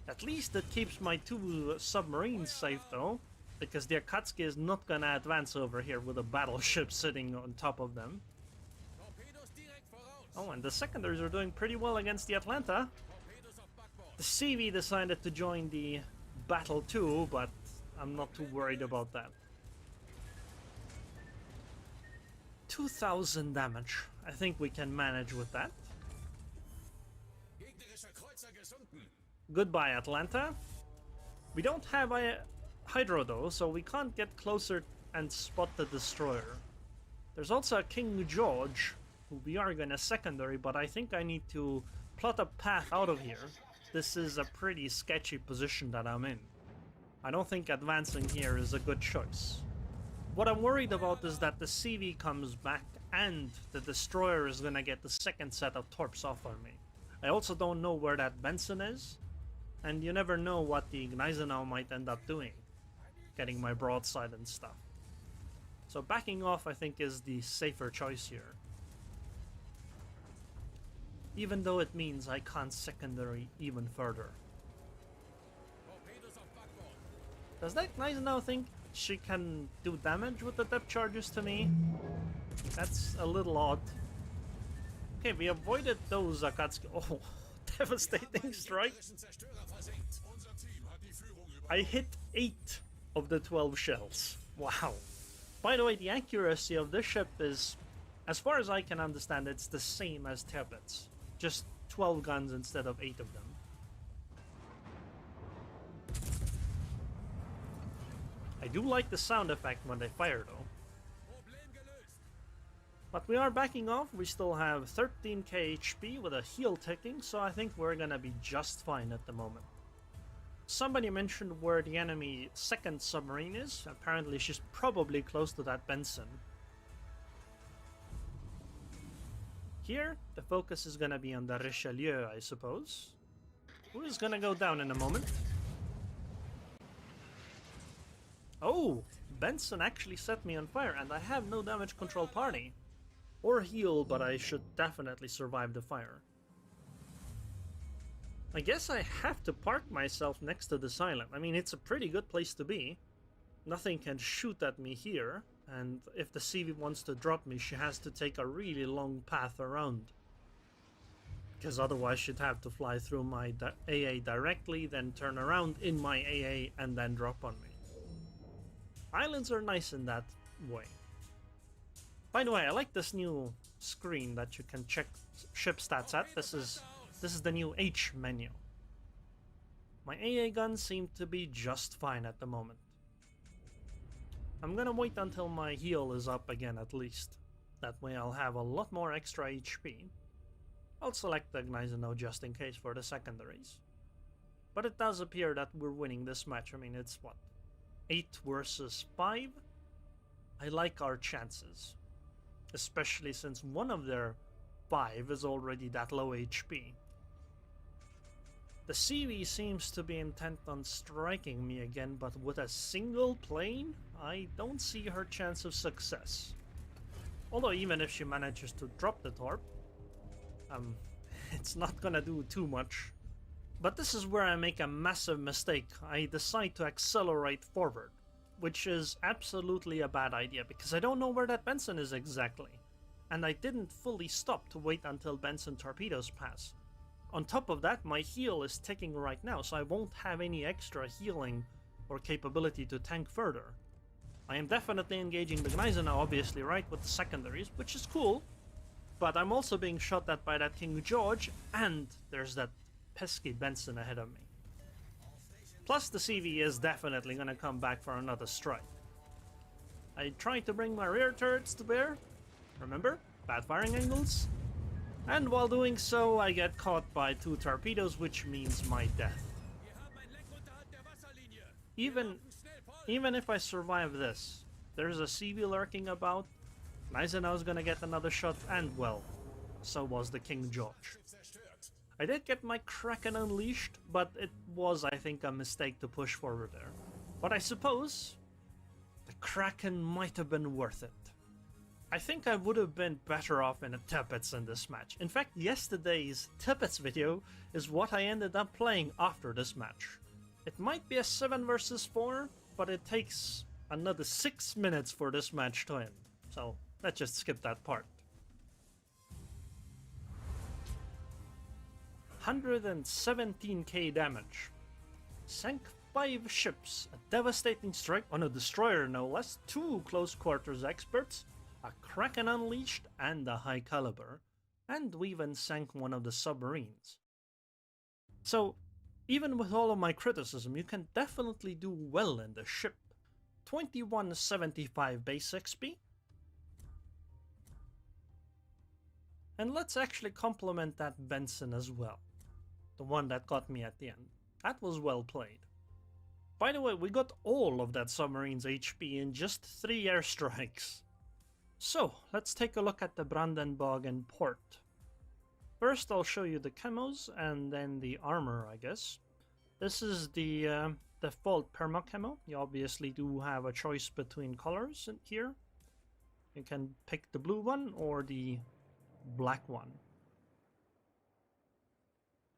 At least it keeps my two submarines safe though, because the Akatsuki is not gonna advance over here with a battleship sitting on top of them. Oh, and the secondaries are doing pretty well against the Atlanta. The CV decided to join the battle too, but I'm not too worried about that. 2,000 damage. I think we can manage with that. Goodbye, Atlanta. We don't have a Hydro though, so we can't get closer and spot the destroyer. There's also a King George, who we are gonna secondary, but I think I need to plot a path out of here. This is a pretty sketchy position that I'm in. I don't think advancing here is a good choice. What I'm worried about is that the CV comes back and the destroyer is gonna get the second set of torps off on me. I also don't know where that Benson is, and you never know what the Gneisenau might end up doing, getting my broadside and stuff. So backing off, I think, is the safer choice here. Even though it means I can't secondary even further. Does that Gneisenau think she can do damage with the depth charges to me? That's a little odd. Okay, we avoided those Akatsuki. Oh, devastating strike. I hit 8 of the 12 shells. Wow. By the way, the accuracy of this ship is, as far as I can understand, it's the same as Tirpitz. Just 12 guns instead of 8 of them. I do like the sound effect when they fire though. But we are backing off. We still have 13k HP with a heal ticking, so I think we're gonna be just fine at the moment. Somebody mentioned where the enemy second submarine is. Apparently she's probably close to that Benson. Here, the focus is gonna be on the Richelieu, I suppose. Who is gonna go down in a moment? Oh, Benson actually set me on fire, and I have no damage control party. Or heal, but I should definitely survive the fire. I guess I have to park myself next to this island. I mean, it's a pretty good place to be. Nothing can shoot at me here, and if the CV wants to drop me, she has to take a really long path around. Because otherwise she'd have to fly through my AA directly, then turn around in my AA, and then drop on me. Islands are nice in that way. By the way, I like this new screen that you can check ship stats at. This is the new H menu. My AA guns seem to be just fine at the moment. I'm gonna wait until my heal is up again at least. That way I'll have a lot more extra HP. I'll select the Gneisenau just in case for the secondaries. But it does appear that we're winning this match. I mean, it's what? 8 versus 5? I like our chances. Especially since one of their 5 is already that low HP. The CV seems to be intent on striking me again, but with a single plane, I don't see her chance of success. Although even if she manages to drop the torp, it's not gonna do too much. But this is where I make a massive mistake. I decide to accelerate forward, which is absolutely a bad idea because I don't know where that Benson is exactly. And I didn't fully stop to wait until Benson torpedoes pass. On top of that, my heal is ticking right now, so I won't have any extra healing or capability to tank further. I am definitely engaging the Gneisenau, obviously, right, with the secondaries, which is cool. But I'm also being shot at by that King George, and there's that pesky Benson ahead of me. Plus the CV is definitely gonna come back for another strike. I tried to bring my rear turrets to bear. Remember? Bad firing angles. And while doing so, I get caught by 2 torpedoes, which means my death. Even if I survive this, there's a CV lurking about. Gneisenau's gonna get another shot, and well, so was the King George. I did get my Kraken unleashed, but it was, I think, a mistake to push forward there. But I suppose the Kraken might have been worth it. I think I would have been better off in a Tirpitz in this match. In fact, yesterday's Tirpitz video is what I ended up playing after this match. It might be a 7 versus 4, but it takes another 6 minutes for this match to end. So let's just skip that part. 117k damage. Sank 5 ships, a devastating strike on a destroyer no less, 2 close quarters experts, a Kraken Unleashed, and a High Caliber, and we even sank one of the submarines. So, even with all of my criticism, you can definitely do well in the ship. 2175 base XP. And let's actually compliment that Benson as well. The one that got me at the end. That was well played. By the way, we got all of that submarine's HP in just 3 airstrikes. So, let's take a look at the Brandenburg and port. First, I'll show you the camos and then the armor, I guess. This is the default perma camo. You obviously do have a choice between colors in here. You can pick the blue one or the black one.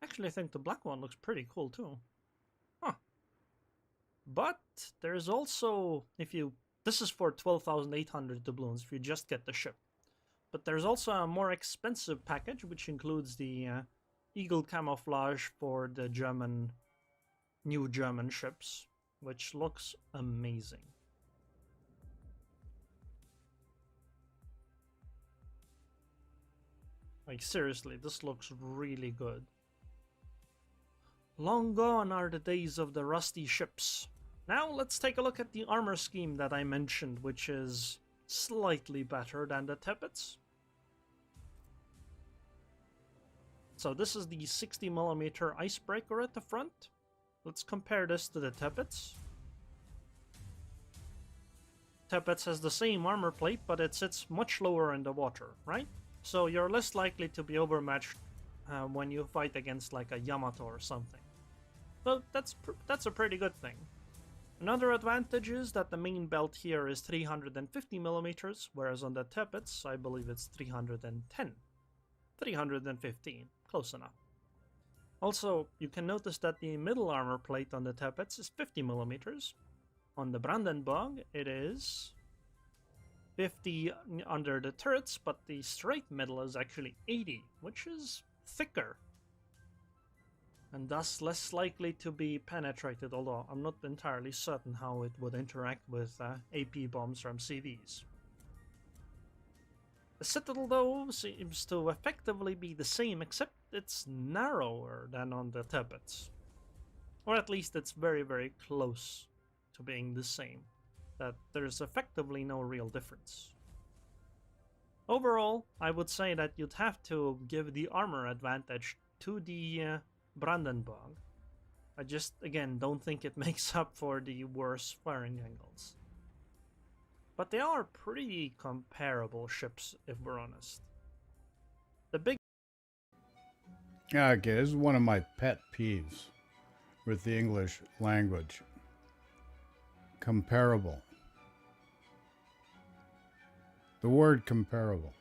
Actually, I think the black one looks pretty cool too. Huh. But there's also, this is for 12,800 doubloons if you just get the ship. But there's also a more expensive package which includes the Eagle camouflage for the new German ships, which looks amazing. Like seriously, this looks really good. Long gone are the days of the rusty ships. Now let's take a look at the armor scheme that I mentioned, which is slightly better than the Tippets. So this is the 60mm icebreaker at the front. Let's compare this to the Tippets. Tippets has the same armor plate, but it sits much lower in the water, right? So you're less likely to be overmatched when you fight against like a Yamato or something. So that's a pretty good thing. Another advantage is that the main belt here is 350mm, whereas on the Tippets, I believe it's 310. 315, close enough. Also, you can notice that the middle armor plate on the Tippets is 50mm. On the Brandenburg, it is 50 under the turrets, but the straight middle is actually 80, which is thicker. And thus less likely to be penetrated, although I'm not entirely certain how it would interact with AP bombs from CVs. The Citadel, though, seems to effectively be the same, except it's narrower than on the Tippets. Or at least it's very, very close to being the same. That there's effectively no real difference. Overall, I would say that you'd have to give the armor advantage to the Brandenburg. I just, again, don't think it makes up for the worse firing angles. But they are pretty comparable ships, if we're honest. The big... Okay, this is one of my pet peeves with the English language. Comparable. The word comparable.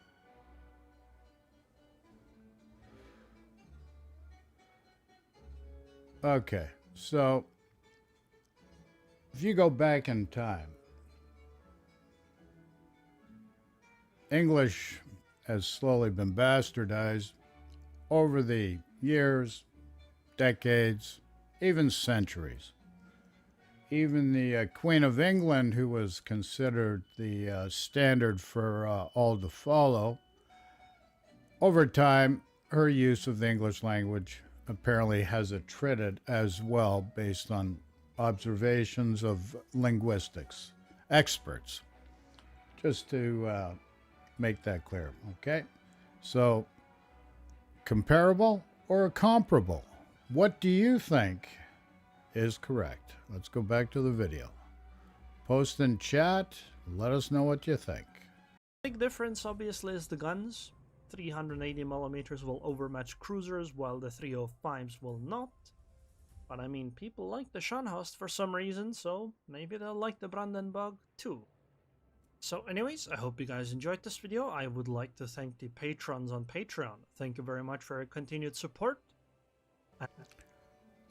Okay, so if you go back in time, English has slowly been bastardized over the years, decades, even centuries. Even the Queen of England, who was considered the standard for all to follow, over time, her use of the English language apparently has attrited as well based on observations of linguistics experts. Just to make that clear, okay? So, comparable or comparable? What do you think is correct? Let's go back to the video. Post in chat, let us know what you think. Big difference obviously is the guns. 380mm will overmatch cruisers while the 305s will not. But I mean, people like the Scharnhorst for some reason, so maybe they'll like the Brandenburg too. So anyways, I hope you guys enjoyed this video. I would like to thank the patrons on Patreon. Thank you very much for your continued support.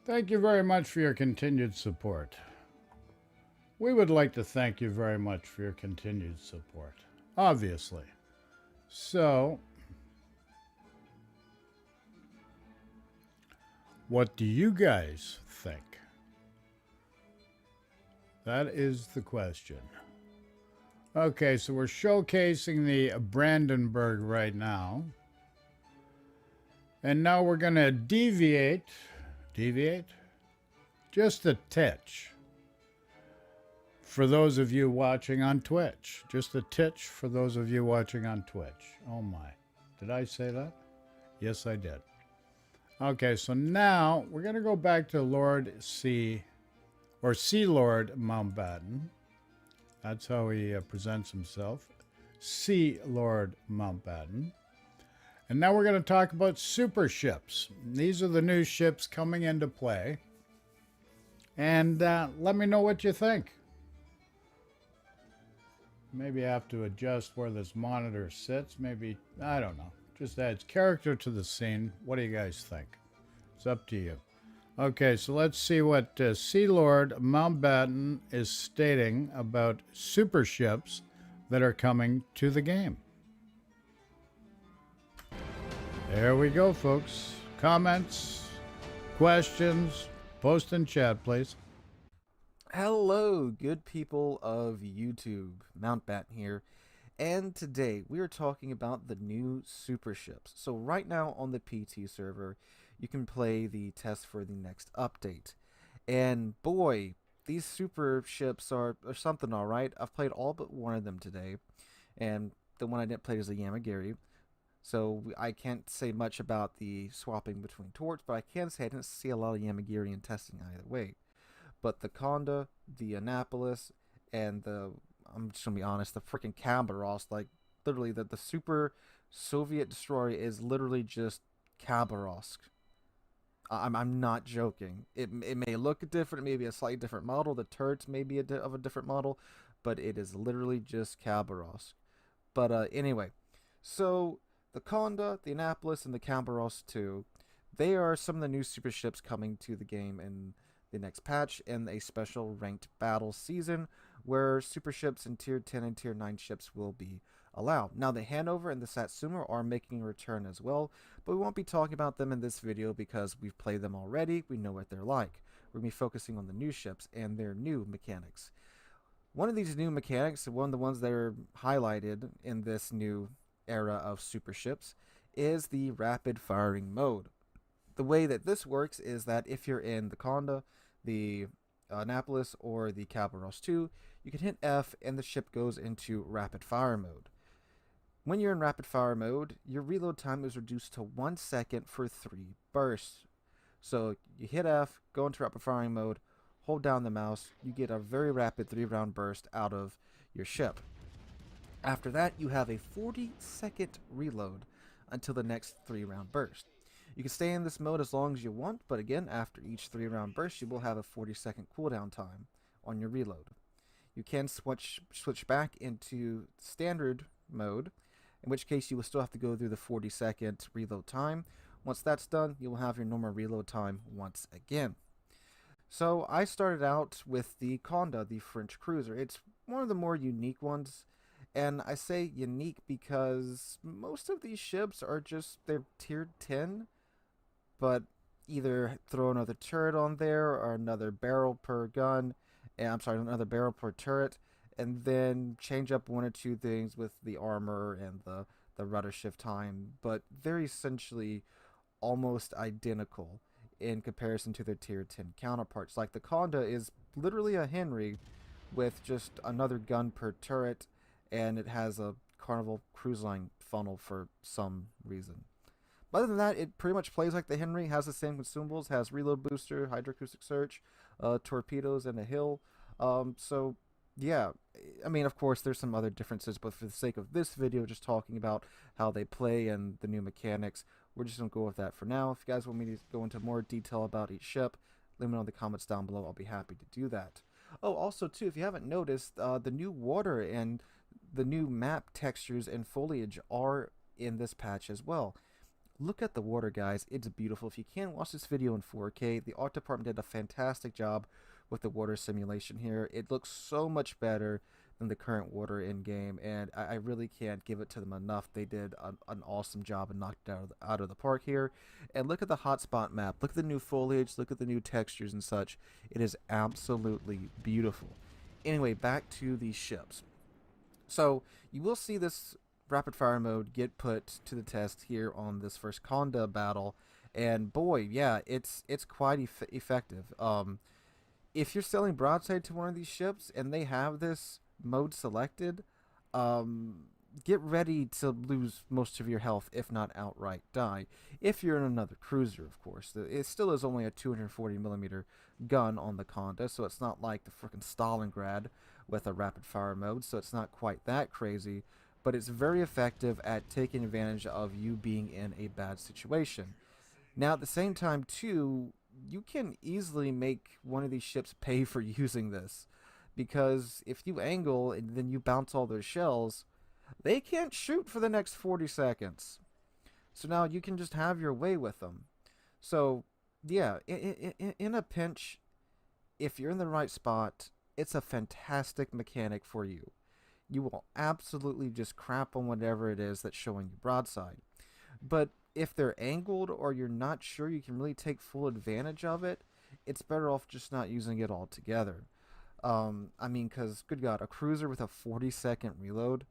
Thank you very much for your continued support. We would like to thank you very much for your continued support, obviously. So, what do you guys think? That is the question. Okay, so we're showcasing the Brandenburg right now. And now we're going to deviate, just a titch. For those of you watching on Twitch. Just a titch for those of you watching on Twitch. Oh my. Did I say that? Yes, I did. Okay, so now we're going to go back to Lord C, or Sea Lord Mountbatten. That's how he presents himself. Sea Lord Mountbatten. And now we're going to talk about super ships. These are the new ships coming into play. And let me know what you think. Maybe I have to adjust where this monitor sits. Maybe, I don't know. Just adds character to the scene. What do you guys think? It's up to you. Okay, so let's see what Sea Lord Mountbatten is stating about super ships that are coming to the game. There we go, folks. Comments, questions, post in chat, please. Hello, good people of YouTube. Mountbatten here. And today we are talking about the new super ships. So right now on the PT server, you can play the test for the next update. And boy, these super ships are something, alright. I've played all but one of them today. And the one I didn't play is the Yamagiri. So I can't say much about the swapping between torch, but I can say I didn't see a lot of Yamagiri in testing either way. But the Conda, the Annapolis, and I'm just gonna be honest, the freaking Khabarovsk, like literally the super Soviet destroyer is literally just Khabarovsk. I'm not joking. It may look different, it may be a slightly different model. The turrets may be of a different model, but it is literally just Khabarovsk. But anyway, so the Conda, the Annapolis, and the Khabarovsk 2, they are some of the new super ships coming to the game in the next patch in a special ranked battle season where super ships and tier 10 and tier 9 ships will be allowed. Now the Hanover and the Satsuma are making a return as well, but we won't be talking about them in this video because we've played them already. We know what they're like. We're going to be focusing on the new ships and their new mechanics. One of these new mechanics, one of the ones that are highlighted in this new era of super ships, is the rapid firing mode. The way that this works is that if you're in the Conda, the Annapolis, or the Khabarovsk 2, you can hit F and the ship goes into rapid fire mode. When you're in rapid fire mode, your reload time is reduced to 1 second for 3 bursts. So you hit F, go into rapid firing mode, hold down the mouse, you get a very rapid 3-round burst out of your ship. After that, you have a 40-second reload until the next 3-round burst. You can stay in this mode as long as you want, but again, after each 3-round burst, you will have a 40-second cooldown time on your reload. You can switch back into standard mode, in which case you will still have to go through the 40-second reload time. Once that's done, you will have your normal reload time once again. So I started out with the Conda, the French cruiser. It's one of the more unique ones, and I say unique because most of these ships are just, they're tiered 10, but either throw another turret on there or another barrel per gun, another barrel per turret, and then change up 1 or 2 things with the armor and the rudder shift time, but they're essentially almost identical in comparison to their tier 10 counterparts. Like the Conda is literally a Henry with just another gun per turret, and it has a Carnival Cruise Line funnel for some reason. But other than that, it pretty much plays like the Henry, has the same consumables, has reload booster, hydroacoustic search, torpedoes, and a hill. So yeah, I mean, of course, there's some other differences, but for the sake of this video, just talking about how they play and the new mechanics, we're just going to go with that for now. If you guys want me to go into more detail about each ship, let me know in the comments down below. I'll be happy to do that. Oh, also, too, if you haven't noticed, the new water and the new map textures and foliage are in this patch as well. Look at the water, guys. It's beautiful. If you can't watch this video in 4K, the art department did a fantastic job with the water simulation here. It looks so much better than the current water in-game, and I really can't give it to them enough. They did an awesome job and knocked it out of the park here. And look at the hotspot map. Look at the new foliage. Look at the new textures and such. It is absolutely beautiful. Anyway, back to these ships. So you will see this rapid fire mode get put to the test here on this first Conda battle, and boy, yeah, it's quite effective. If you're selling broadside to one of these ships and they have this mode selected, um, get ready to lose most of your health, if not outright die. If you're in another cruiser, of course. It still is only a 240 millimeter gun on the Conda, so it's not like the frickin' Stalingrad with a rapid fire mode, so it's not quite that crazy, but it's very effective at taking advantage of you being in a bad situation. Now, at the same time, too, you can easily make one of these ships pay for using this. Because if you angle and then you bounce all those shells, they can't shoot for the next 40 seconds. So now you can just have your way with them. So, yeah, in a pinch, if you're in the right spot, it's a fantastic mechanic for you. You will absolutely just crap on whatever it is that's showing you broadside. But if they're angled or you're not sure you can really take full advantage of it, it's better off just not using it altogether. I mean, because good God, a cruiser with a 40-second reload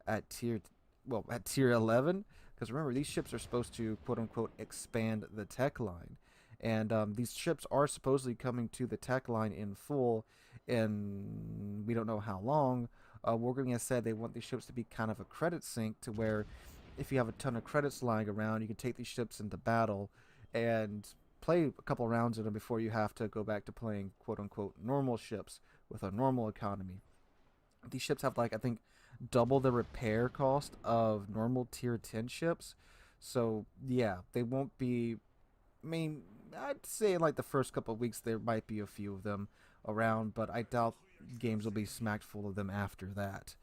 at tier 11. Because remember, these ships are supposed to quote unquote expand the tech line, and these ships are supposedly coming to the tech line in full, and we don't know how long. Wargaming has said they want these ships to be kind of a credit sink to where if you have a ton of credits lying around, you can take these ships into battle and play a couple rounds of them before you have to go back to playing quote unquote normal ships with a normal economy. These ships have, like, I think double the repair cost of normal tier 10 ships. So yeah, they won't be, I mean, I'd say in like the first couple of weeks there might be a few of them around, but I doubt games will be smacked full of them after that.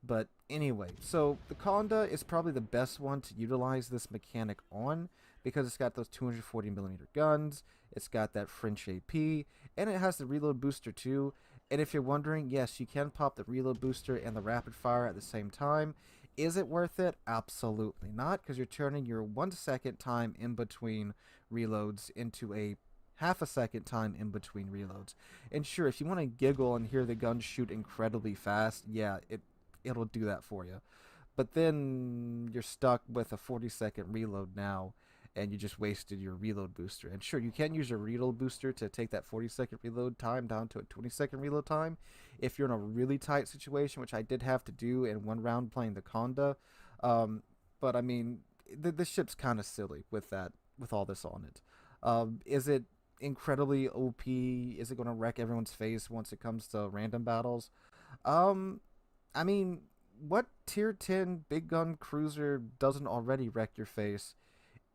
But anyway, so the Conda is probably the best one to utilize this mechanic on because it's got those 240 millimeter guns, it's got that French AP, and it has the reload booster too. And if you're wondering, yes, you can pop the reload booster and the rapid fire at the same time. Is it worth it? Absolutely not, because you're turning your 1 second time in between reloads into a half a second time in between reloads. And sure, if you want to giggle and hear the gun shoot incredibly fast, yeah, it'll do that for you. But then you're stuck with a 40-second reload now, and you just wasted your reload booster. And sure, you can use your reload booster to take that 40-second reload time down to a 20-second reload time if you're in a really tight situation, which I did have to do in one round playing the Conda. But I mean, the ship's kind of silly with that, with all this on it. Is it incredibly OP? Is it going to wreck everyone's face once it comes to random battles? I mean, what tier 10 big gun cruiser doesn't already wreck your face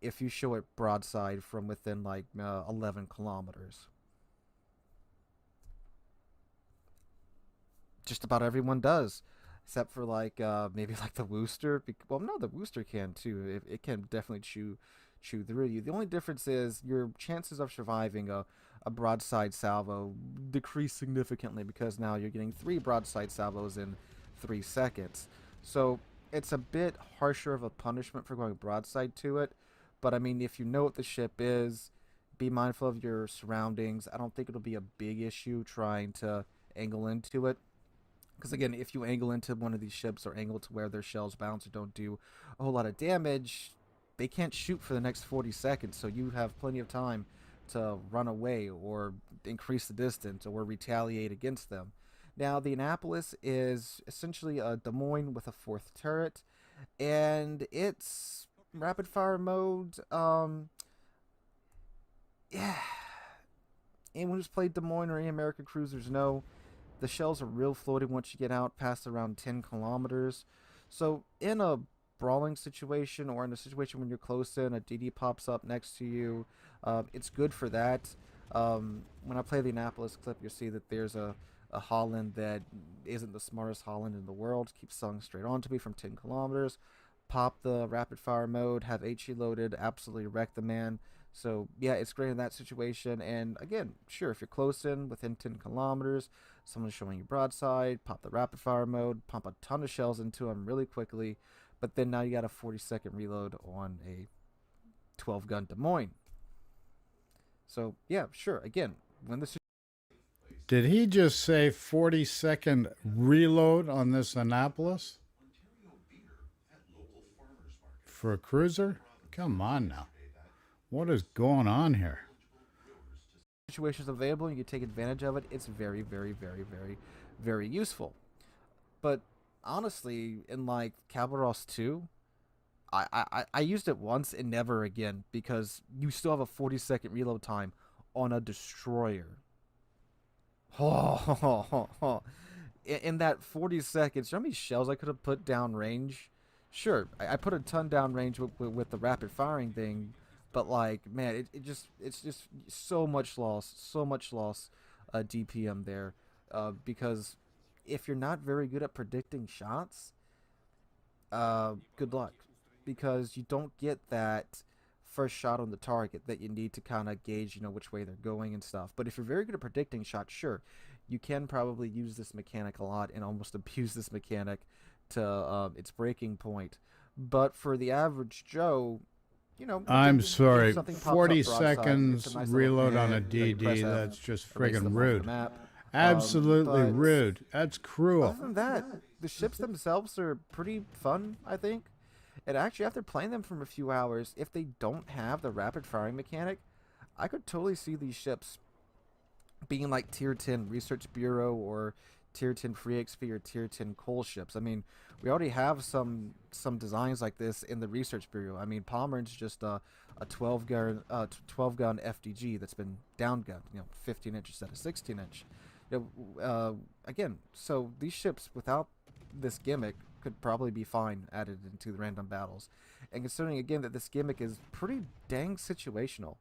if you show it broadside from within like 11 kilometers? Just about everyone does, except for like maybe like the Wooster. Well, no, the Wooster can too. It can definitely chew through you. The only difference is your chances of surviving a broadside salvo decrease significantly because now you're getting 3 broadside salvos in 3 seconds. So it's a bit harsher of a punishment for going broadside to it. But I mean, if you know what the ship is, be mindful of your surroundings. I don't think it'll be a big issue trying to angle into it. Because again, if you angle into one of these ships or angle to where their shells bounce or don't do a whole lot of damage, they can't shoot for the next 40 seconds. So you have plenty of time to run away or increase the distance or retaliate against them. Now, the Annapolis is essentially a Des Moines with a 4th turret, and it's rapid fire mode. Yeah, anyone who's played Des Moines or any American cruisers know the shells are real floating once you get out past around 10 kilometers. So in a brawling situation or in a situation when you're close in, a DD pops up next to you, it's good for that. When I play the Annapolis clip, you'll see that there's a Holland that isn't the smartest Holland in the world, keeps sung straight on to me from 10 kilometers. Pop the rapid fire mode, have HE loaded, absolutely wreck the man. So yeah, it's great in that situation. And again, sure, if you're close in within 10 kilometers, someone's showing you broadside, pop the rapid fire mode, pump a ton of shells into them really quickly. But then now you got a 40-second reload on a 12 gun Des Moines. So yeah, sure. Again, when this Did he just say 40-second reload on this Annapolis? For a cruiser? Come on now. What is going on here? Situations available, you can take advantage of it. It's very, very, very, very, very useful. But honestly, in like Caballeros 2, I used it once and never again because you still have a 40-second reload time on a destroyer. In that 40 seconds, you know how many shells I could have put down range? Sure, I put a ton down range with the rapid firing thing, but like, man, it's just so much loss, DPM there, because if you're not very good at predicting shots, good luck, because you don't get that first shot on the target that you need to kind of gauge, you know, which way they're going and stuff. But if you're very good at predicting shots, sure, you can probably use this mechanic a lot and almost abuse this mechanic to its breaking point. But for the average Joe, you know, I'm sorry, if something pops up 40 broadside, seconds it's a nice little reload on a hit, you know, you DD, press F, that's just erase friggin' them off the rude. map. Absolutely But rude. That's cruel. other than that, the ships themselves are pretty fun, I think. And actually, after playing them for a few hours, if they don't have the rapid firing mechanic, I could totally see these ships being like Tier 10 Research Bureau or Tier 10 Free XP or Tier 10 coal ships. I mean, we already have some designs like this in the Research Bureau. I mean, Palmer's just a 12 gun FDG that's been downgunned, you know, 15 inch instead of 16 inch. You know, again, so these ships without this gimmick could probably be fine added into the random battles. And considering again that this gimmick is pretty dang situational,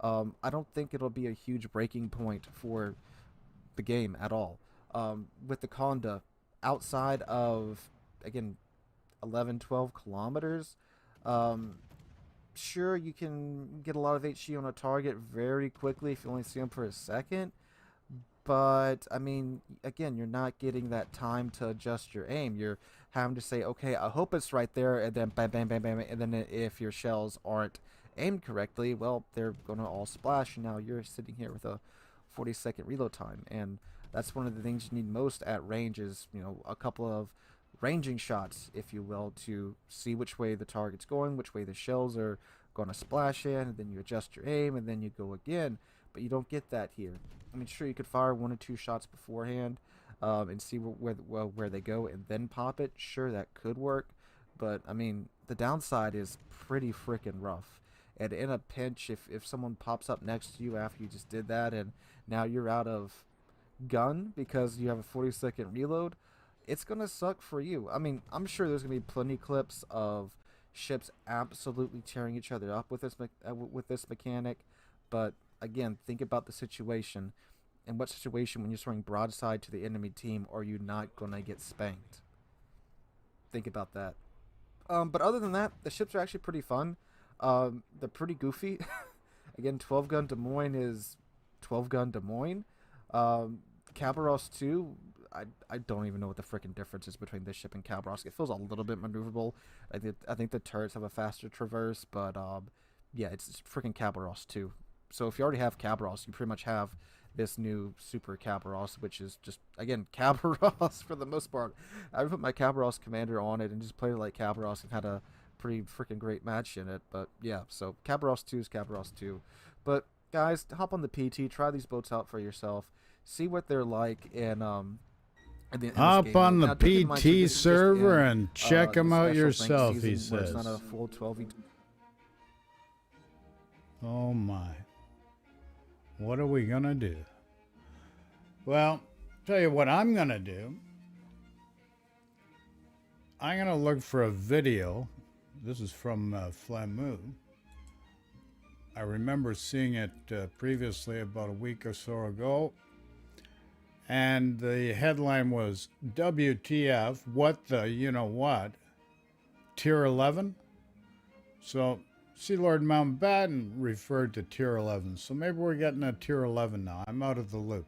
I don't think it'll be a huge breaking point for the game at all. With the Conda, outside of, again, 11, 12 kilometers, sure, you can get a lot of HE on a target very quickly if you only see them for a second. But, I mean, again, you're not getting that time to adjust your aim. You're having to say, okay, I hope it's right there, and then bam, bam, bam, bam, and then if your shells aren't aimed correctly, well, they're going to all splash, and now you're sitting here with a 40-second reload time. And that's one of the things you need most at range is, you know, a couple of ranging shots, if you will, to see which way the target's going, which way the shells are going to splash in, and then you adjust your aim, and then you go again. But you don't get that here. I mean, sure, you could fire 1 or 2 shots beforehand and see where they go and then pop it. Sure, that could work. But, I mean, the downside is pretty freaking rough. And in a pinch, if someone pops up next to you after you just did that and now you're out of gun because you have a 40-second reload, it's going to suck for you. I mean, I'm sure there's going to be plenty clips of ships absolutely tearing each other up with this mechanic. But, again, think about the situation. In what situation, when you're throwing broadside to the enemy team, are you not going to get spanked? Think about that. But other than that, the ships are actually pretty fun. They're pretty goofy. Again, 12 gun Des Moines is 12 gun Des Moines. Caballeros 2, I don't even know what the freaking difference is between this ship and Caballeros. It feels a little bit maneuverable. I think the turrets have a faster traverse, but yeah, it's freaking Caballeros 2. So if you already have Caballeros, you pretty much have this new Super Caballeros, which is just, again, Caballeros for the most part. I put my Caballeros commander on it and just played it like Caballeros and had a pretty freaking great match in it. But yeah, so Caballeros 2 is Caballeros 2. But guys, hop on the PT, try these boats out for yourself, see what they're like in hop on the now, keep in mind, PT this is just server in, and check the them out special yourself, ranked he season where says. it's not a full 12 Oh my. What are we going to do? Well, tell you what I'm going to do. I'm going to look for a video. This is from Flamu. I remember seeing it previously about a week or so ago. And the headline was, WTF, what the you-know-what, Tier 11? So, Sea Lord Mountbatten referred to Tier 11. So maybe we're getting a Tier 11 now. I'm out of the loop.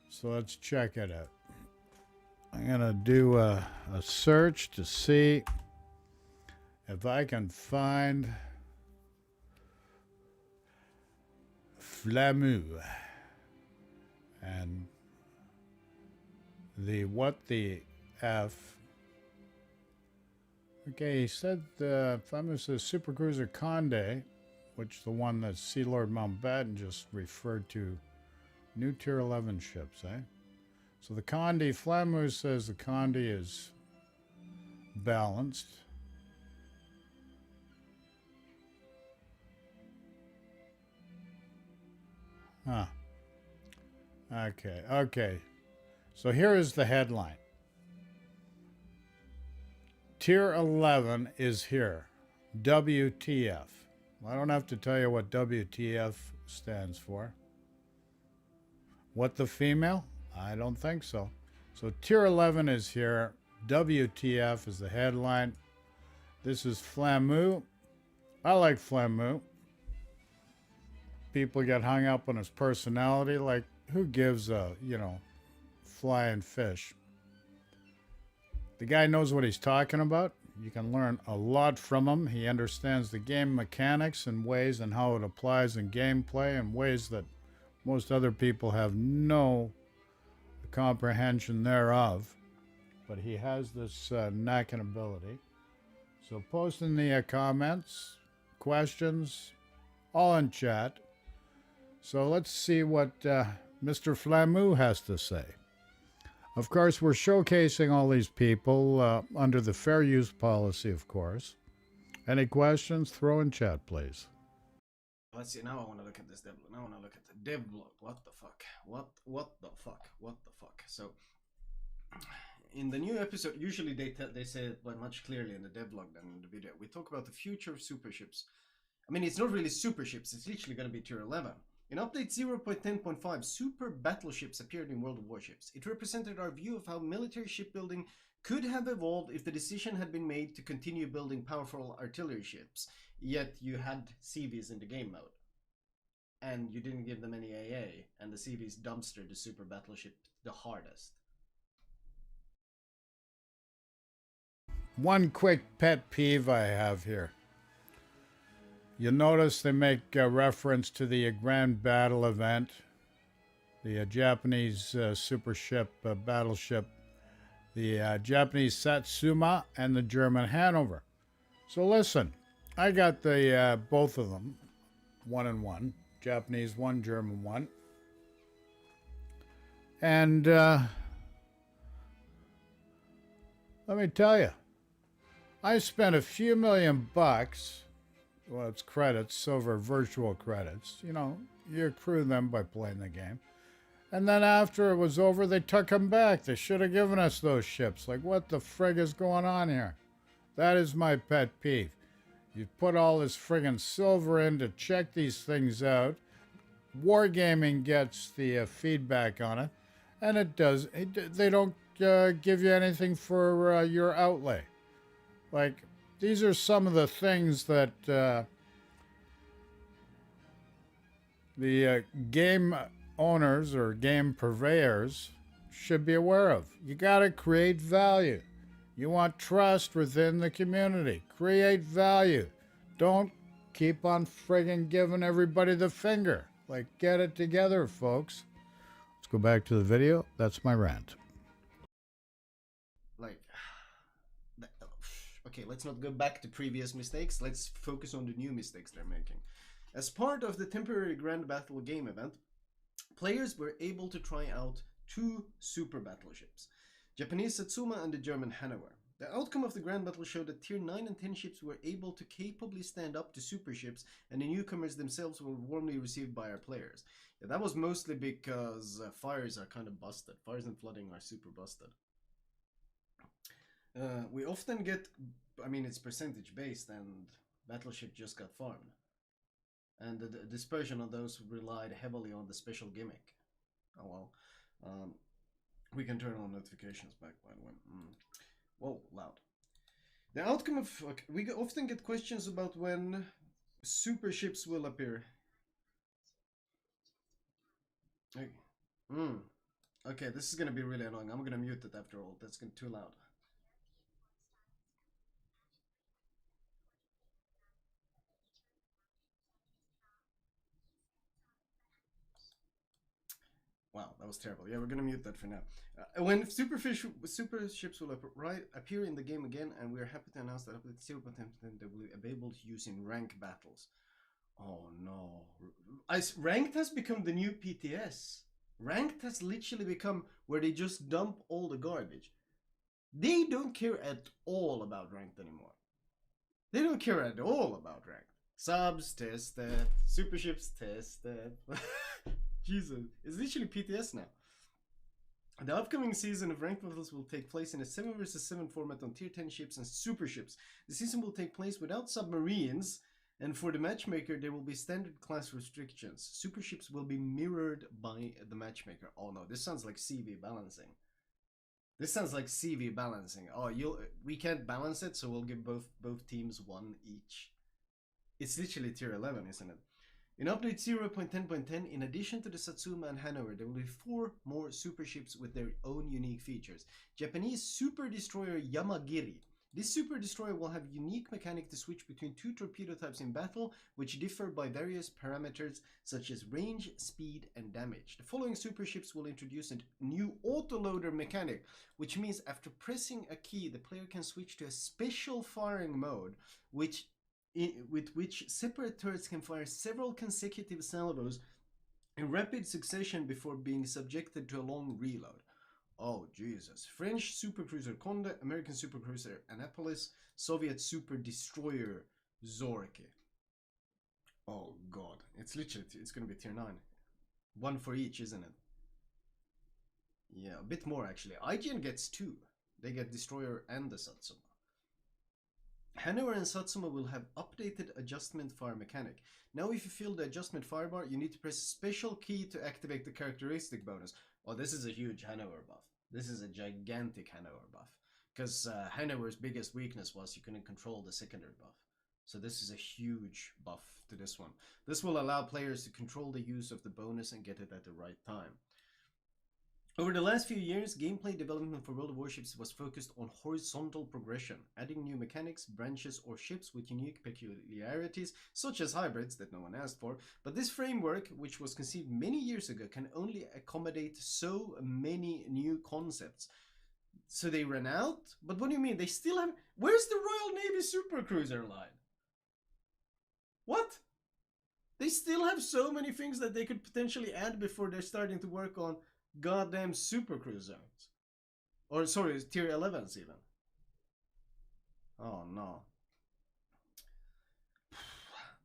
So let's check it out. I'm going to do a search to see if I can find Flamu. And the what the F. Okay, he said Flamus is Supercruiser Conde, which the one that Sea Lord Mountbatten just referred to. New Tier 11 ships, eh? So the Conde, Flamu says the Conde is balanced. Huh. Okay. So here is the headline. Tier 11 is here. WTF. I don't have to tell you what WTF stands for. What the female? I don't think so. So Tier 11 is here. WTF is the headline. This is Flamu. I like Flamu. People get hung up on his personality. Like, who gives a, flying fish? The guy knows what he's talking about. You can learn a lot from him. He understands the game mechanics and ways and how it applies in gameplay in ways that most other people have no comprehension thereof. But he has this knack and ability. So post in the comments, questions, all in chat. So let's see what Mr. Flamu has to say. Of course, we're showcasing all these people under the fair use policy, of course. Any questions? Throw in chat, please. Let's see. Now I want to look at this devlog. Now I want to look at the devlog. What the fuck? What the fuck? What the fuck? So, in the new episode, usually they say it much clearly in the devlog than in the video. We talk about the future of super ships. I mean, it's not really super ships. It's literally going to be tier 11. In update 0.10.5, super battleships appeared in World of Warships. It represented our view of how military shipbuilding could have evolved if the decision had been made to continue building powerful artillery ships, yet you had CVs in the game mode. And you didn't give them any AA, and the CVs dumpstered the super battleship the hardest. One quick pet peeve I have here. You'll notice they make reference to the Grand Battle event, the Japanese super ship, battleship, the Japanese Satsuma, and the German Hanover. So listen, I got the both of them, 1 and 1, Japanese 1, German 1. And let me tell you, I spent a few $1,000,000. Well, it's credits, silver virtual credits. You accrue them by playing the game. And then after it was over, they took them back. They should have given us those ships. Like, what the frig is going on here? That is my pet peeve. You put all this friggin' silver in to check these things out. Wargaming gets the feedback on it. And it does. They don't give you anything for your outlay. Like, these are some of the things that the game owners or game purveyors should be aware of. You got to create value. You want trust within the community. Create value. Don't keep on friggin' giving everybody the finger. Like, get it together, folks. Let's go back to the video. That's my rant. Okay, let's not go back to previous mistakes. Let's focus on the new mistakes they're making. As part of the temporary Grand Battle game event, players were able to try out 2 super battleships, Japanese Satsuma and the German Hanover. The outcome of the Grand Battle showed that tier 9 and 10 ships were able to capably stand up to super ships, and the newcomers themselves were warmly received by our players. Yeah, that was mostly because fires are kind of busted. Fires and flooding are super busted. We often get, it's percentage based, and battleship just got farmed. And the dispersion of those relied heavily on the special gimmick. Oh well. We can turn on notifications back, by the way. Whoa, loud. The outcome of... Okay, we often get questions about when super ships will appear. Okay. Okay, this is gonna be really annoying. I'm gonna mute it after all. That's too loud. Wow, that was terrible. Yeah, we're gonna mute that for now. When super ships will appear in the game again, and we are happy to announce that update 0.10 they will be available to use in rank battles. Oh no. Ranked has become the new PTS. Ranked has literally become where they just dump all the garbage. They don't care at all about ranked anymore. They don't care at all about ranked. Subs, tested. Super ships, tested. Jesus, it's literally PTS now. The upcoming season of ranked battles will take place in a 7 vs 7 format on tier 10 ships and super ships. The season will take place without submarines, and for the matchmaker there will be standard class restrictions. Super ships will be mirrored by the matchmaker. Oh no, this sounds like CV balancing. This sounds like CV balancing. Oh, we can't balance it, so we'll give both teams 1 each. It's literally tier 11, isn't it? In update 0.10.10, in addition to the Satsuma and Hanover, there will be 4 more super ships with their own unique features. Japanese super destroyer Yamagiri. This super destroyer will have unique mechanic to switch between 2 torpedo types in battle, which differ by various parameters such as range, speed, and damage. The following super ships will introduce a new autoloader mechanic, which means after pressing a key, the player can switch to a special firing mode, with which separate turrets can fire several consecutive salvos in rapid succession before being subjected to a long reload. Oh Jesus. French supercruiser Conde, American supercruiser Annapolis, Soviet super destroyer Zorki. Oh god, it's gonna be tier 9. 1 for each, isn't it? Yeah, a bit more actually. IGN gets 2. They get destroyer and the Satsuma. Hanover and Satsuma will have updated adjustment fire mechanic. Now if you feel the adjustment firebar, you need to press a special key to activate the characteristic bonus. Oh, this is a huge Hanover buff. This is a gigantic Hanover buff. Because Hanover's biggest weakness was you couldn't control the secondary buff. So this is a huge buff to this one. This will allow players to control the use of the bonus and get it at the right time. Over the last few years, gameplay development for World of Warships was focused on horizontal progression, adding new mechanics, branches, or ships with unique peculiarities, such as hybrids that no one asked for. But this framework, which was conceived many years ago, can only accommodate so many new concepts. So they ran out? But what do you mean? They still have... Where's the Royal Navy supercruiser line? What? They still have so many things that they could potentially add before they're starting to work on goddamn supercruisers. Or sorry, tier 11s even. Oh no.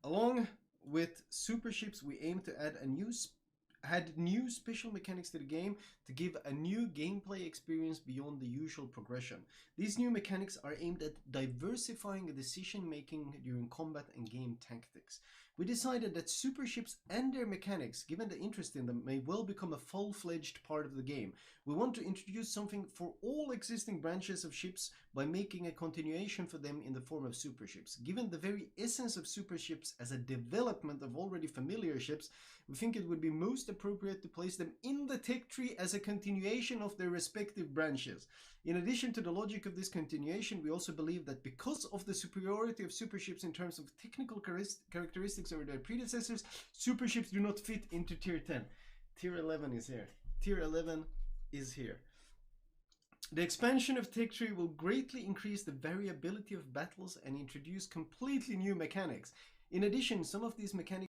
Along with super ships, we aim to add new special mechanics to the game to give a new gameplay experience beyond the usual progression. These new mechanics are aimed at diversifying decision making during combat and game tactics. We decided that super ships and their mechanics, given the interest in them, may well become a full-fledged part of the game. We want to introduce something for all existing branches of ships by making a continuation for them in the form of super ships. Given the very essence of super ships as a development of already familiar ships, we think it would be most appropriate to place them in the tech tree as a continuation of their respective branches. In addition to the logic of this continuation, we also believe that because of the superiority of super ships in terms of technical characteristics over their predecessors, super ships do not fit into tier 10. Tier 11 is here. Tier 11 is here. The expansion of tech tree will greatly increase the variability of battles and introduce completely new mechanics. In addition, some of these mechanics...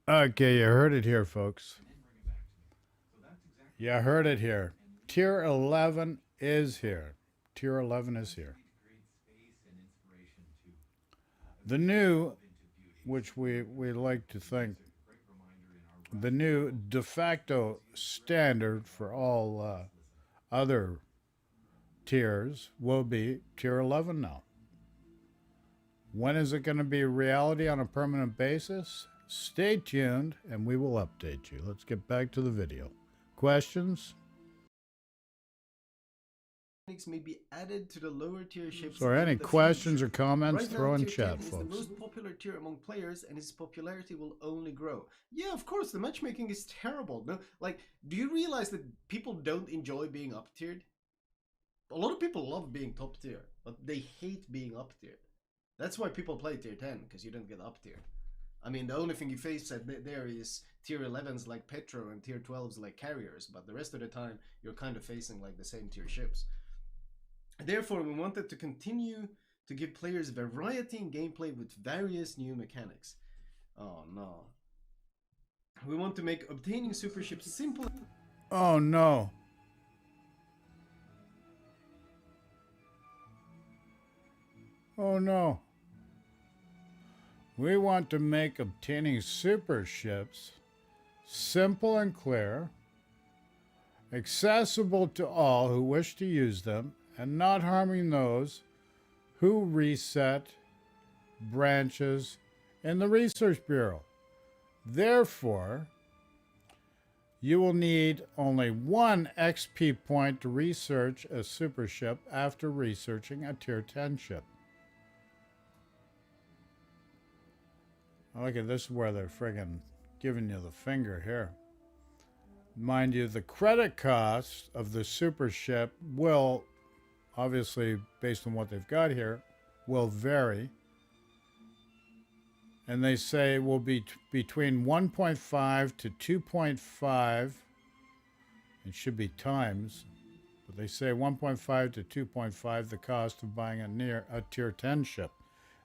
Okay, you heard it here, folks. You heard it here. Tier 11 is here. Tier 11 is here. The new, which we like to think, the new de facto standard for all other tiers will be tier 11 now. When is it going to be reality on a permanent basis? Stay tuned and we will update you. Let's get back to the video. Questions? may be added to the lower tier ships. So any questions or comments, throw in chat, folks. It's the most popular tier among players, and its popularity will only grow. Yeah, of course, the matchmaking is terrible. No, like, do you realize that people don't enjoy being up tiered? A lot of people love being top tier, but they hate being up tiered. That's why people play tier 10, because you don't get up tier. I mean, the only thing you face there is tier 11s like Petro and tier 12s like carriers, but the rest of the time you're kind of facing like the same tier ships. Therefore, we wanted to continue to give players variety in gameplay with various new mechanics. Oh no. We want to make obtaining super ships simple. Oh no. Oh no. We want to make obtaining super ships simple and clear, accessible to all who wish to use them, and not harming those who reset branches in the Research Bureau. Therefore, you will need only 1 XP point to research a super ship after researching a tier 10 ship. Look at this, where they're friggin' giving you the finger here. Mind you, the credit cost of the super ship will, obviously based on what they've got here, will vary. And they say will be between 1.5 to 2.5. It should be times, but they say 1.5 to 2.5 the cost of buying a tier 10 ship.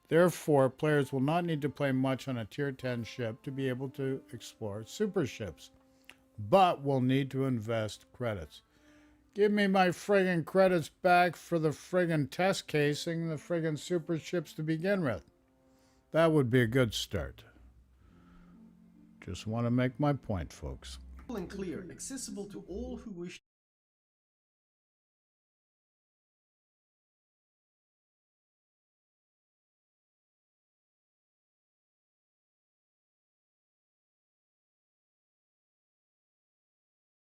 Therefore, players will not need to play much on a tier 10 ship to be able to explore super ships, but will need to invest credits. Give me my friggin' credits back for the friggin' test casing the friggin' super ships to begin with. That would be a good start. Just want to make my point, folks. And clear, accessible to all who wish.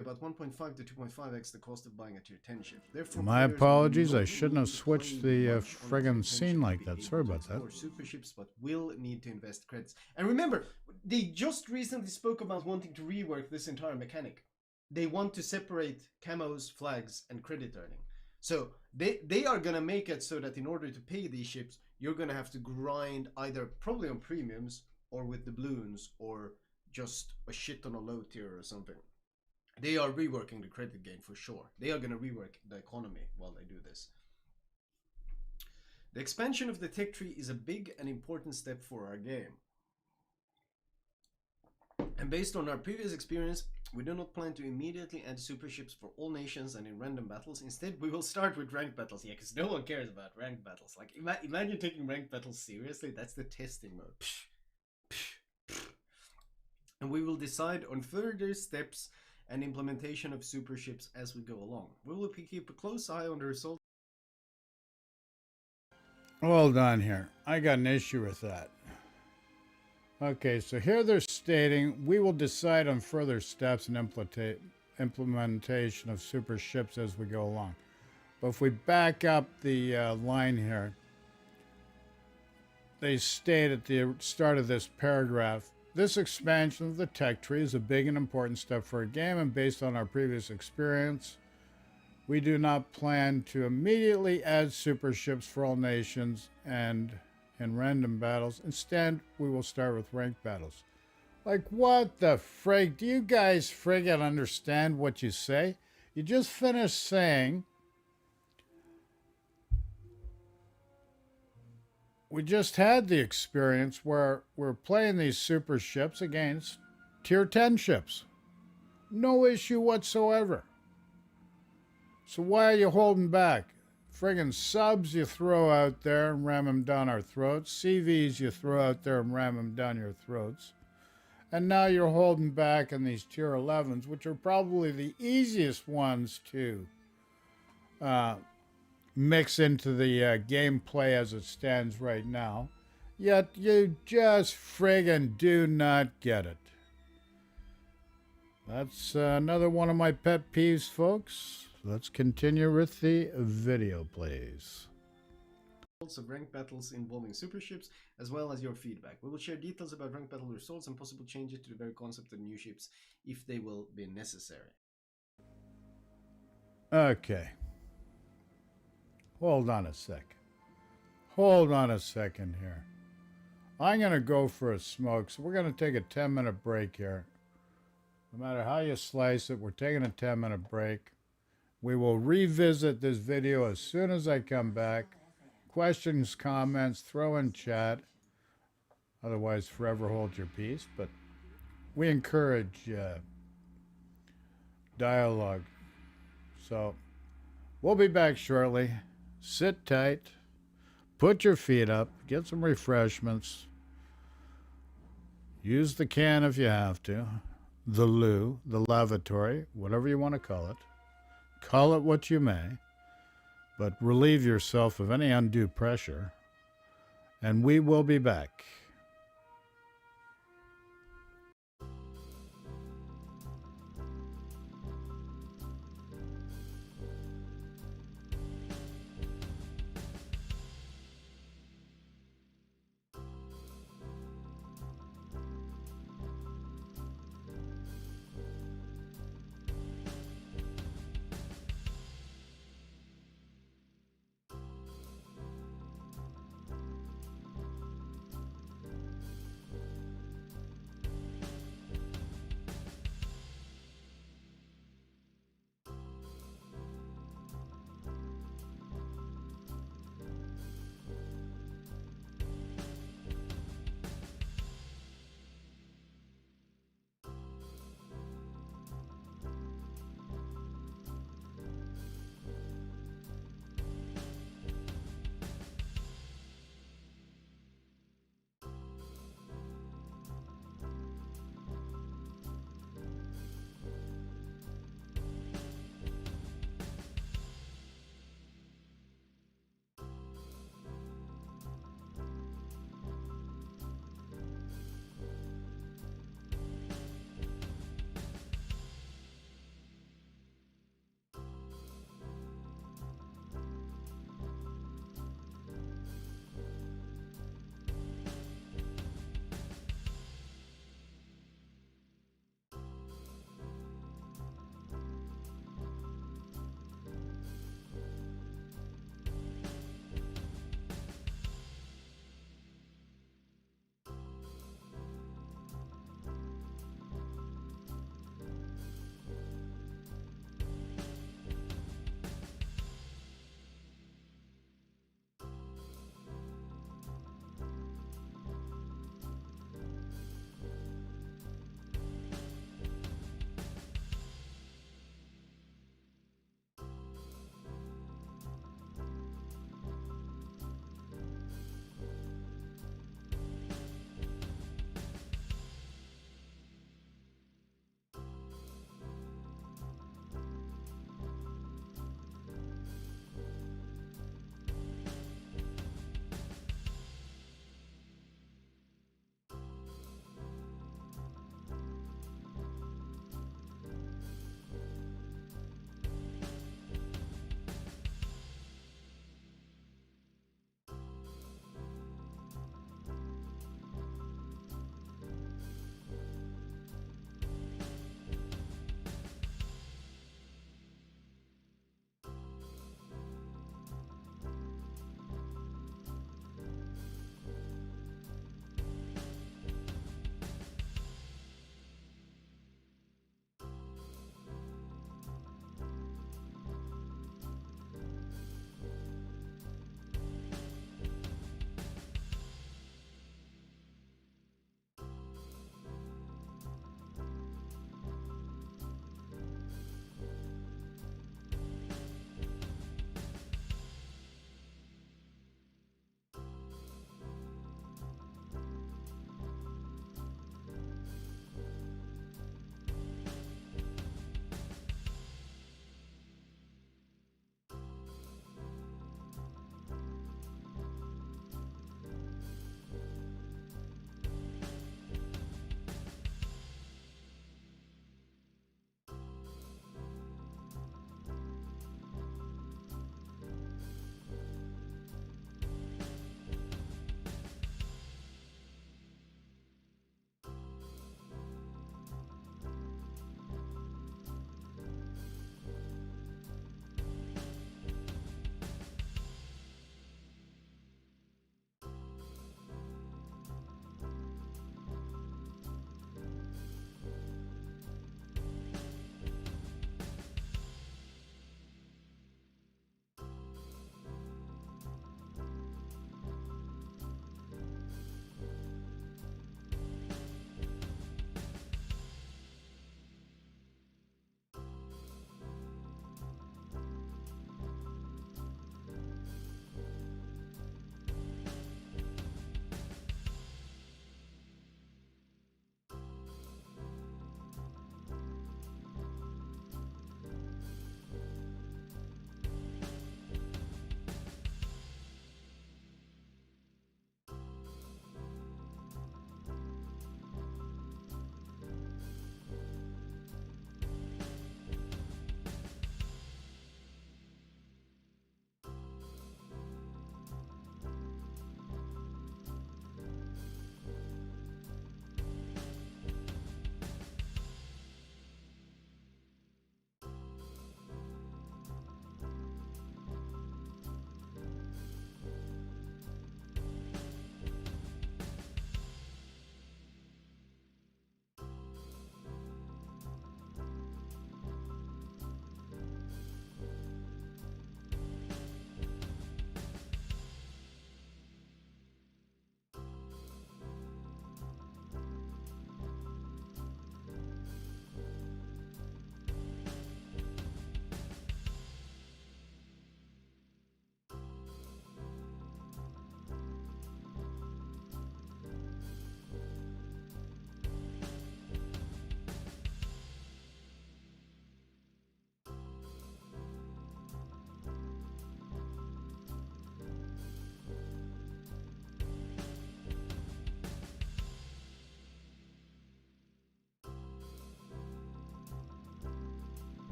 About 1.5 to 2.5x the cost of buying a tier 10 ship. Therefore, My players apologies, will I not shouldn't have need to switched play the much on a friggin' tier 10 scene ship like to that. be Sorry able to about that. explore super ships, but will need to invest credits. And remember, they just recently spoke about wanting to rework this entire mechanic. They want to separate camos, flags, and credit earning. So they are gonna make it so that in order to pay these ships, you're gonna have to grind either probably on premiums or with doubloons or just a shit on a low tier or something. They are reworking the credit game for sure. They are gonna rework the economy while they do this. The expansion of the tech tree is a big and important step for our game. And based on our previous experience, we do not plan to immediately add super ships for all nations and in random battles. Instead, we will start with ranked battles. Yeah, because no one cares about ranked battles. Like, imagine taking ranked battles seriously. That's the testing mode. And we will decide on further steps and implementation of super ships as we go along. We will keep a close eye on the results. Hold on here. I got an issue with that. Okay, so here they're stating we will decide on further steps and implementation of super ships as we go along. But if we back up the line here, they state at the start of this paragraph, this expansion of the tech tree is a big and important step for our game, and based on our previous experience, we do not plan to immediately add super ships for all nations and in random battles. Instead, we will start with ranked battles. Like, what the frig? Do you guys friggin' understand what you say? You just finished saying we just had the experience where we're playing these super ships against tier 10 ships. No issue whatsoever. So why are you holding back? Friggin' subs you throw out there and ram them down our throats. CVs you throw out there and ram them down your throats. And now you're holding back on these tier 11s, which are probably the easiest ones to mix into the gameplay as it stands right now. Yet you just friggin' do not get it. That's another one of my pet peeves, folks. Let's continue with the video, please. Of ranked battles involving super ships, as well as your feedback. We will share details about ranked battle results and possible changes to the very concept of new ships if they will be necessary. Okay. Hold on a sec. Hold on a second here. I'm going to go for a smoke, so we're going to take a 10-minute break here. No matter how you slice it, we're taking a 10-minute break. We will revisit this video as soon as I come back. Questions, comments, throw in chat. Otherwise, forever hold your peace. But we encourage dialogue. So we'll be back shortly. Sit tight. Put your feet up. Get some refreshments. Use the can if you have to. The loo, the lavatory, whatever you want to call it. Call it what you may, but relieve yourself of any undue pressure, and we will be back.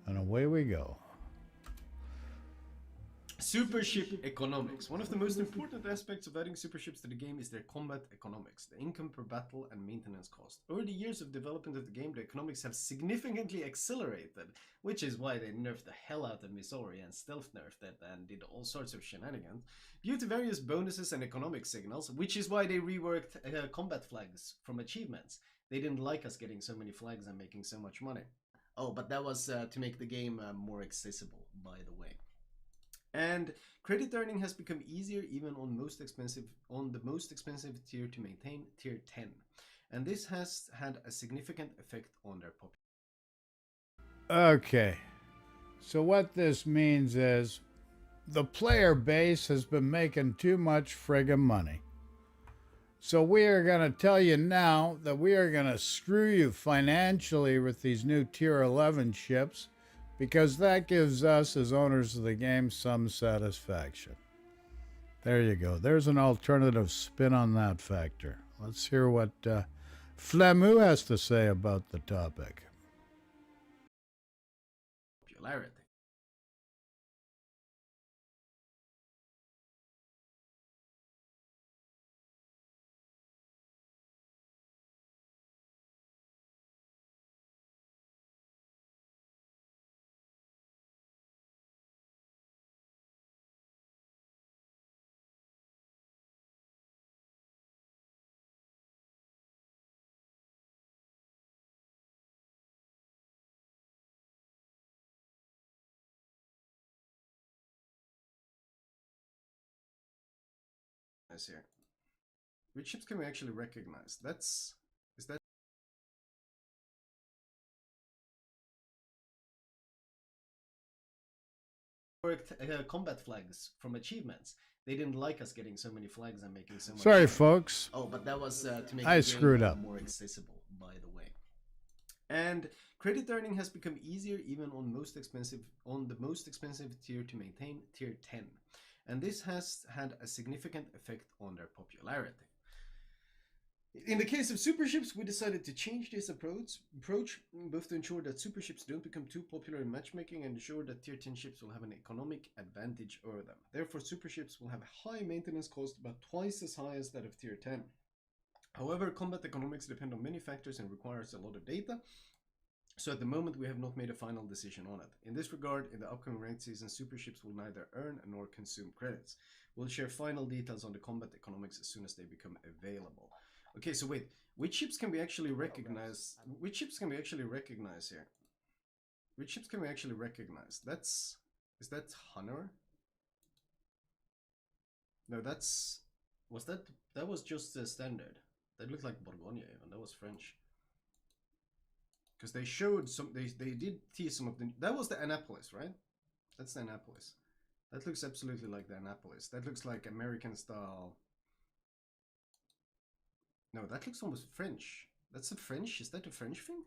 And away we go. Super ship economics. One of the most important aspects of adding super ships to the game is their combat economics, the income per battle and maintenance cost. Over the years of development of the game, the economics have significantly accelerated, which is why they nerfed the hell out of Missouri and stealth nerfed it and did all sorts of shenanigans, due to various bonuses and economic signals, which is why they reworked combat flags from achievements. They didn't like us getting so many flags and making so much money. Oh, but that was to make the game more accessible, by the way. And credit earning has become easier even on the most expensive tier to maintain, tier 10. And this has had a significant effect on their population. Okay. So what this means is the player base has been making too much friggin' money. So we are going to tell you now that we are going to screw you financially with these new tier 11 ships, because that gives us, as owners of the game, some satisfaction. There you go. There's an alternative spin on that factor. Let's hear what Flamu has to say about the topic. Popularity. Here. Which ships can we actually recognize? Is that worked combat flags from achievements? They didn't like us getting so many flags and making so much. Sorry, folks. Oh, but that was to make I the screwed game up. more accessible, by the way. And credit earning has become easier even on the most expensive tier to maintain, tier 10. And this has had a significant effect on their popularity. In the case of super ships, we decided to change this approach both to ensure that super ships don't become too popular in matchmaking and ensure that tier 10 ships will have an economic advantage over them. Therefore, super ships will have a high maintenance cost, about twice as high as that of tier 10. However, combat economics depend on many factors and requires a lot of data, so at the moment we have not made a final decision on it. In this regard, in the upcoming ranked season, super ships will neither earn nor consume credits. We'll share final details on the combat economics as soon as they become available. Okay, so wait, which ships can we actually recognize? Which ships can we actually recognize here? Which ships can we actually recognize? Is that Hunter? No, that was just the standard. That looked like Bourgogne even, that was French. Because they showed some, they did tease some of the, that was the Annapolis, right? That's the Annapolis. That looks absolutely like the Annapolis. That looks like American style. No, that looks almost French. That's a French, is that a French thing?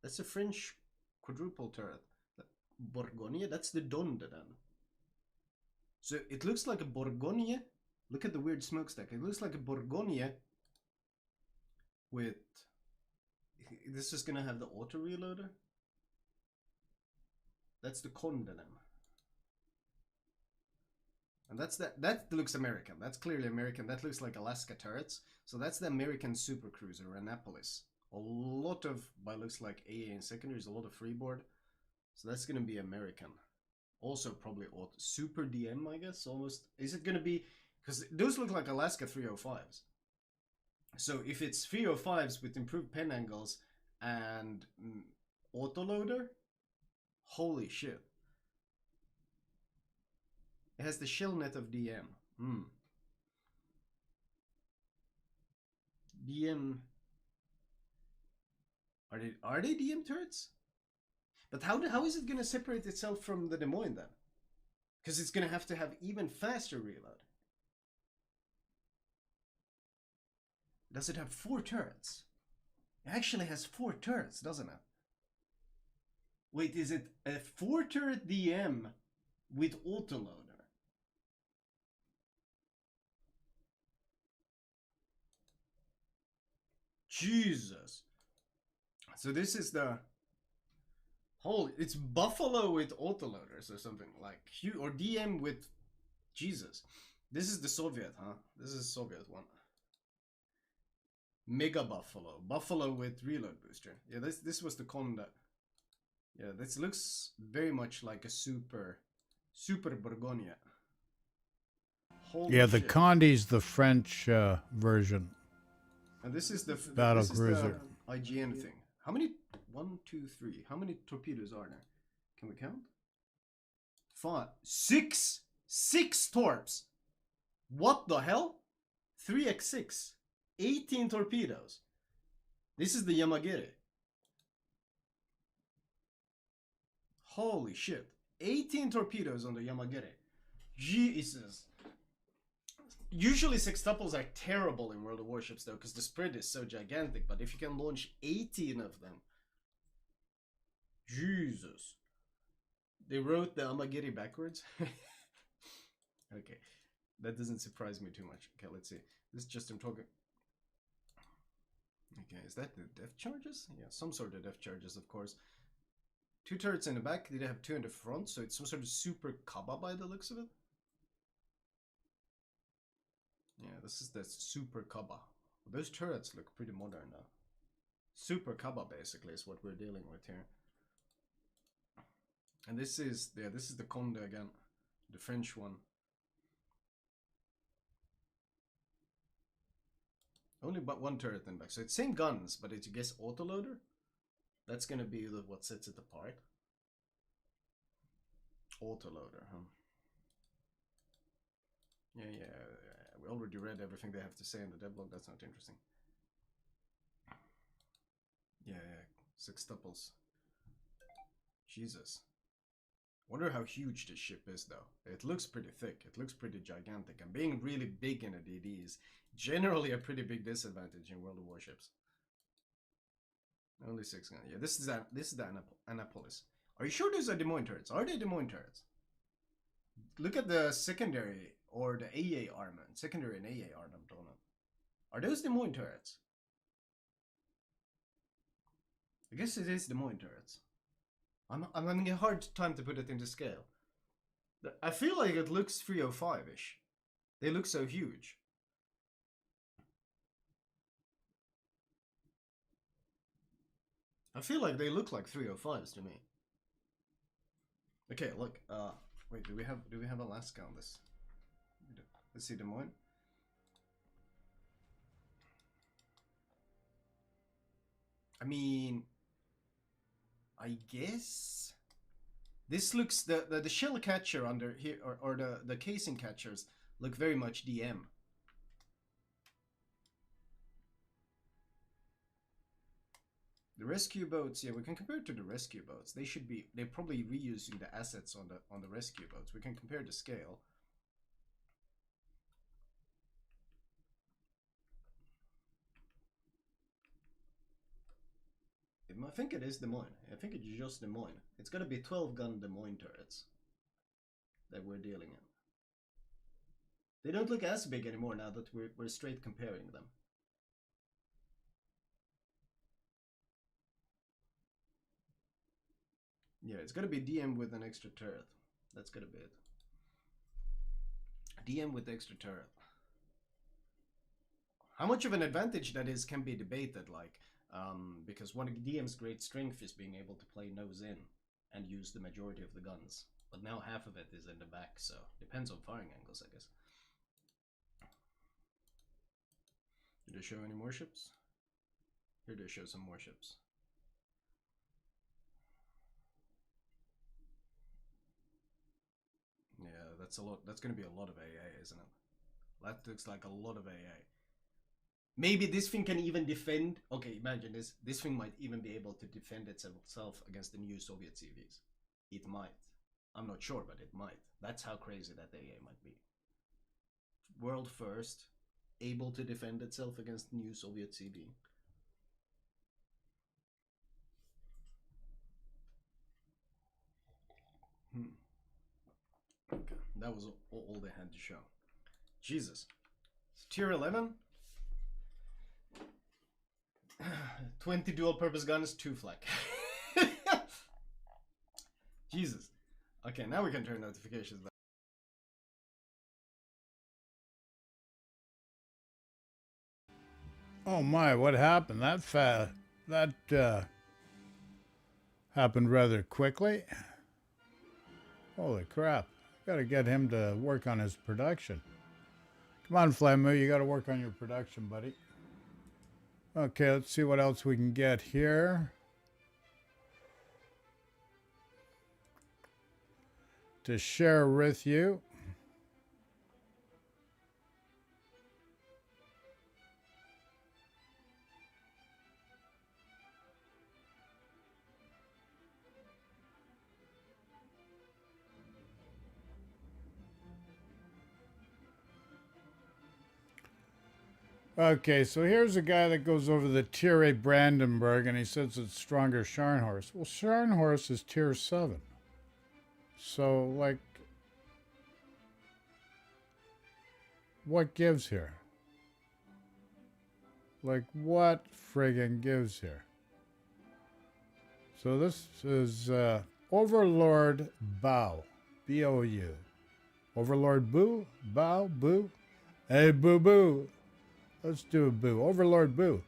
That's a French quadruple turret. Bourgogne, that's the Donde then. So it looks like a Bourgogne. Look at the weird smokestack. It looks like a Bourgogne with, this is gonna have the auto reloader. That's the Conde then. And that looks American. That's clearly American. That looks like Alaska turrets. So that's the American super cruiser, Annapolis. A lot of, by looks like AA and secondaries, a lot of freeboard. So that's gonna be American. Also probably auto, super DM, I guess, almost. Is it gonna be, because those look like Alaska 305s. So if it's 305s with improved pen angles and autoloader, holy shit. It has the shell net of DM. DM. Are they DM turrets? But how is it gonna separate itself from the Des Moines then? Because it's gonna have to have even faster reload. Does it have 4 turrets? It actually has 4 turrets, doesn't it? Wait, is it a 4 turret DM with autoloader? Jesus. So this is the Holy, it's Buffalo with autoloaders or something like or DM with Jesus. This is the Soviet, huh? This is Soviet one. Mega Buffalo, Buffalo with reload booster. Yeah, this was the Conda. Yeah, this looks very much like a super Borgonia. Holy Yeah, the shit. Condi's the French version. And this is the Battle this cruiser. Is the IGN thing. How many? 1, 2, 3. How many torpedoes are there? Can we count? 5, 6, 6 torps. What the hell? 3x6, 18 torpedoes. This is the Yamagiri. Holy shit! 18 torpedoes on the Yamagiri. Jesus. Usually sextuples are terrible in World of Warships though, because the spread is so gigantic, but if you can launch 18 of them... Jesus. They wrote the Amagiri backwards? Okay. That doesn't surprise me too much. Okay, let's see. This is just I'm talking... Okay, is that the depth charges? Yeah, some sort of depth charges, of course. 2 turrets in the back, they have 2 in the front, so it's some sort of super Kaba by the looks of it. Yeah, this is the Super Kaba. Those turrets look pretty modern now. Super Kaba basically is what we're dealing with here. And this is the Conde again, the French one. Only but 1 turret in back, so it's same guns, but it's, I guess, autoloader. That's gonna be what sets it apart. Autoloader, huh? Yeah. We already read everything they have to say in the devlog. That's not interesting. Yeah. Sextuples. Jesus. Wonder how huge this ship is, though. It looks pretty thick. It looks pretty gigantic. And being really big in a DD is generally a pretty big disadvantage in World of Warships. Only 6 guns. Yeah, this is the Annapolis. Are you sure these are Des Moines turrets? Are they Des Moines turrets? Look at the secondary or the AA armament. Secondary and AA armament on it. Are those Des Moines turrets? I guess it is Des Moines turrets. I'm having a hard time to put it into scale. I feel like it looks 305-ish. They look so huge. I feel like they look like 305s to me. Okay, look. Wait, do we have Alaska on this? Let's see Des Moines. I mean, I guess this looks the shell catcher under here or the casing catchers look very much DM. The rescue boats, yeah, we can compare it to the rescue boats. They're probably reusing the assets on the rescue boats. We can compare the scale. I think it is Des Moines. I think it's just Des Moines. It's gonna be 12-gun Des Moines turrets that we're dealing in. They don't look as big anymore now that we're straight comparing them. Yeah, it's gonna be DM with an extra turret. That's gonna be it. DM with extra turret. How much of an advantage that is can be debated, like, because one of DM's great strength is being able to play nose in and use the majority of the guns. But now half of it is in the back, so depends on firing angles, I guess. Did they show any more ships? Here they show some more ships. Yeah, that's a lot. That's gonna be a lot of AA, isn't it? That looks like a lot of AA. Maybe this thing can even defend. Okay, imagine this. This thing might even be able to defend itself against the new Soviet CVs. It might. I'm not sure, but it might. That's how crazy that AA might be. World first, able to defend itself against the new Soviet CV. Okay, that was all they had to show. Jesus. Tier 11. 20 dual purpose guns, 2 flak. Jesus. Okay, now we can turn notifications back. Oh my, what happened? That happened rather quickly. Holy crap. Gotta get him to work on his production. Come on, Flamu, you gotta work on your production, buddy. Okay, let's see what else we can get here. To share with you. Okay, so here's a guy that goes over the Tier 8 Brandenburg, and he says it's stronger Scharnhorst. Well, Scharnhorst is Tier 7. So, like, what gives here? Like, what friggin' gives here? So this is Overlord Bow. B-O-U. Overlord Boo? Bow? Boo? Hey, Boo Boo. Let's do a boo. Overlord Boo.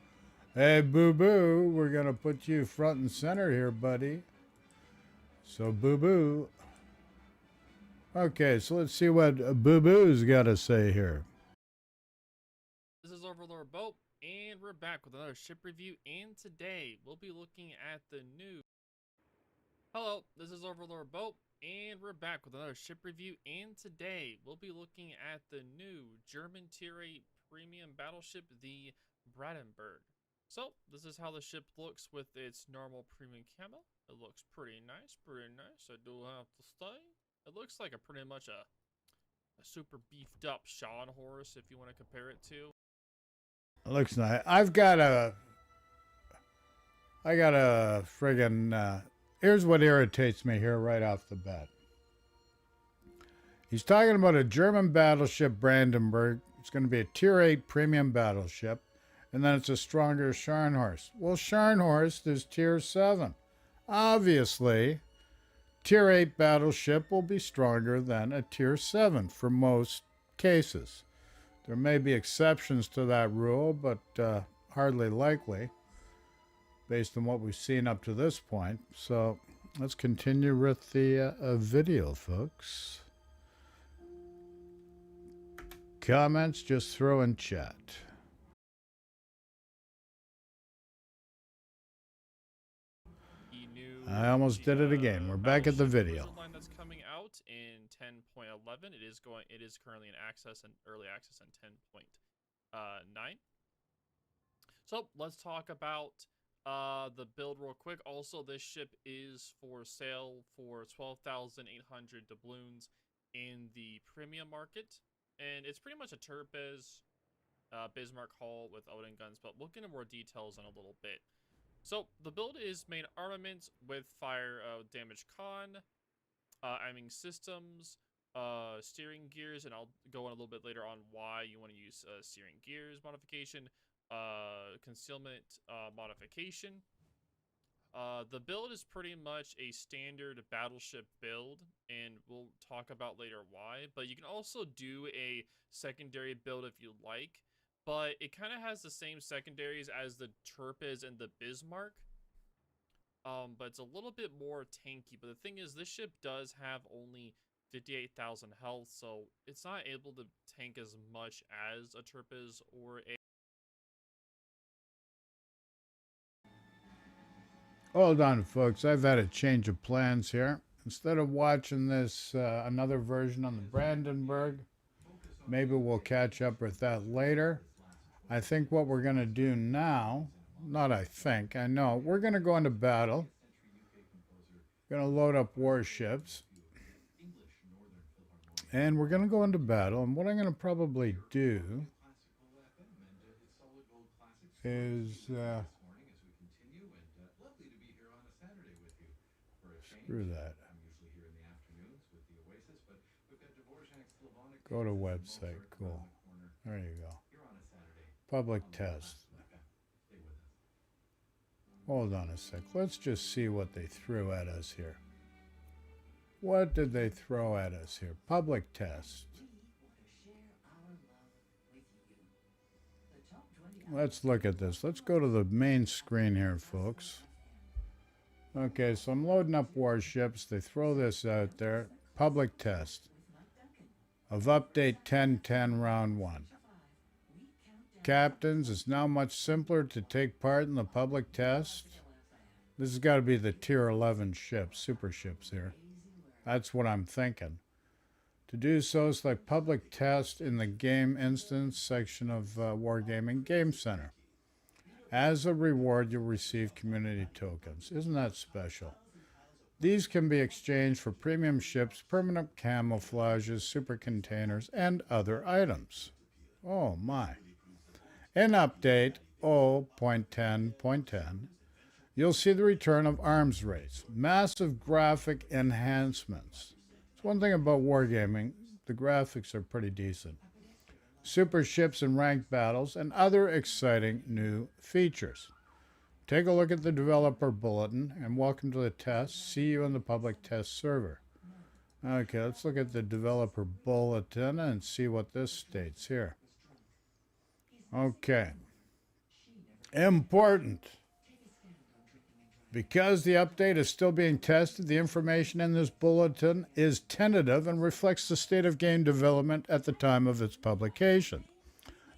Hey, Boo Boo, we're going to put you front and center here, buddy. So, Boo Boo. Okay, so let's see what Boo Boo's got to say here. This is Overlord Boat, and we're back with another ship review, and today we'll be looking at the new... Hello, this is Overlord Boat, and we're back with another ship review, and today we'll be looking at the new German Tier 8 premium battleship, the Brandenburg. So, this is how the ship looks with its normal premium camo. It looks pretty nice, I do have to say. It looks like pretty much a super beefed up Sean horse, if you want to compare it to. It looks nice. I got a friggin', here's what irritates me here right off the bat. He's talking about a German battleship, Brandenburg. It's going to be a Tier 8 premium battleship, and then it's a stronger Scharnhorst. Well, Scharnhorst is Tier 7. Obviously, Tier 8 battleship will be stronger than a Tier 7 for most cases. There may be exceptions to that rule, but hardly likely, based on what we've seen up to this point. So let's continue with the video, folks. Comments, just throw in chat. I almost did it again. We're back at the video. Line that's coming out in 10.11. It is currently in access and early access in 10.9. So let's talk about the build real quick. Also, this ship is for sale for 12,800 doubloons in the premium market. And it's pretty much a Turpez Bismarck hull with Odin guns, but we'll get into more details in a little bit. So, the build is main armament with fire damage con, aiming systems, steering gears, and I'll go in a little bit later on why you want to use steering gears modification, concealment modification. The build is pretty much a standard battleship build, and we'll talk about later why, but you can also do a secondary build if you like, but it kind of has the same secondaries as the Turpez and the Bismarck, but it's a little bit more tanky. But the thing is, this ship does have only 58,000 health, so it's not able to tank as much as a Turpez or a... Hold on, folks. I've had a change of plans here. Instead of watching this, another version on the Brandenburg, maybe we'll catch up with that later. I think what we're going to do now, not I think, I know, we're going to go into battle. Going to load up warships. And we're going to go into battle. And what I'm going to probably do is... screw that. Go to website. Cool. There you go. Public test. Hold on a sec. Let's just see what they threw at us here. What did they throw at us here? Public test. Let's look at this. Let's go to the main screen here, folks. Okay, so I'm loading up Warships. They throw this out there. Public test of update 10.10 round 1. Captains, it's now much simpler to take part in the public test. This has got to be the tier 11 ships, super ships here. That's what I'm thinking. To do so, select public test in the game instance section of Wargaming Game Center. As a reward, you'll receive community tokens. Isn't that special? These can be exchanged for premium ships, permanent camouflages, super containers, and other items. Oh my. In update 0.10.10, you'll see the return of arms race. Massive graphic enhancements. It's one thing about Wargaming, the graphics are pretty decent. Super ships and ranked battles, and other exciting new features. Take a look at the developer bulletin, and welcome to the test. See you in the public test server. Okay, let's look at the developer bulletin and see what this states here. Okay. Important. Because the update is still being tested, the information in this bulletin is tentative and reflects the state of game development at the time of its publication.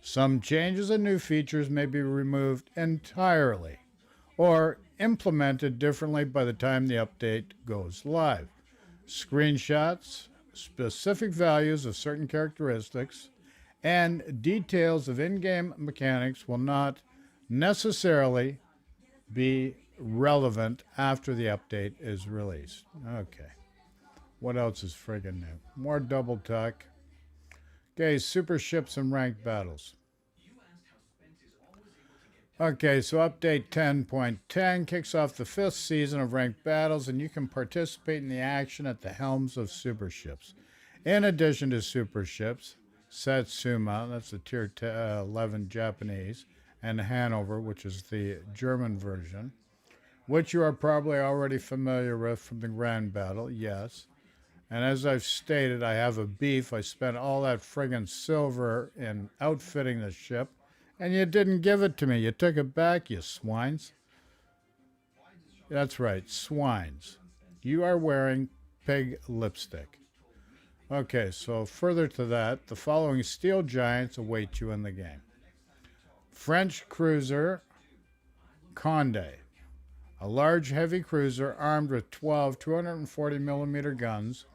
Some changes and new features may be removed entirely or implemented differently by the time the update goes live. Screenshots, specific values of certain characteristics, and details of in-game mechanics will not necessarily be relevant after the update is released. Okay. What else is friggin' new? More double tuck. Okay, super ships and ranked battles. Okay, so update 10.10 kicks off the 5th season of ranked battles, and you can participate in the action at the helms of super ships. In addition to super ships, Satsuma, that's the tier 11 Japanese, and Hanover, which is the German version, which you are probably already familiar with from the Grand Battle, yes. And as I've stated, I have a beef. I spent all that friggin' silver in outfitting the ship, and you didn't give it to me. You took it back, you swines. That's right, swines. You are wearing pig lipstick. Okay, so further to that, the following steel giants await you in the game. French cruiser Condé. A large heavy cruiser armed with 12 240mm guns,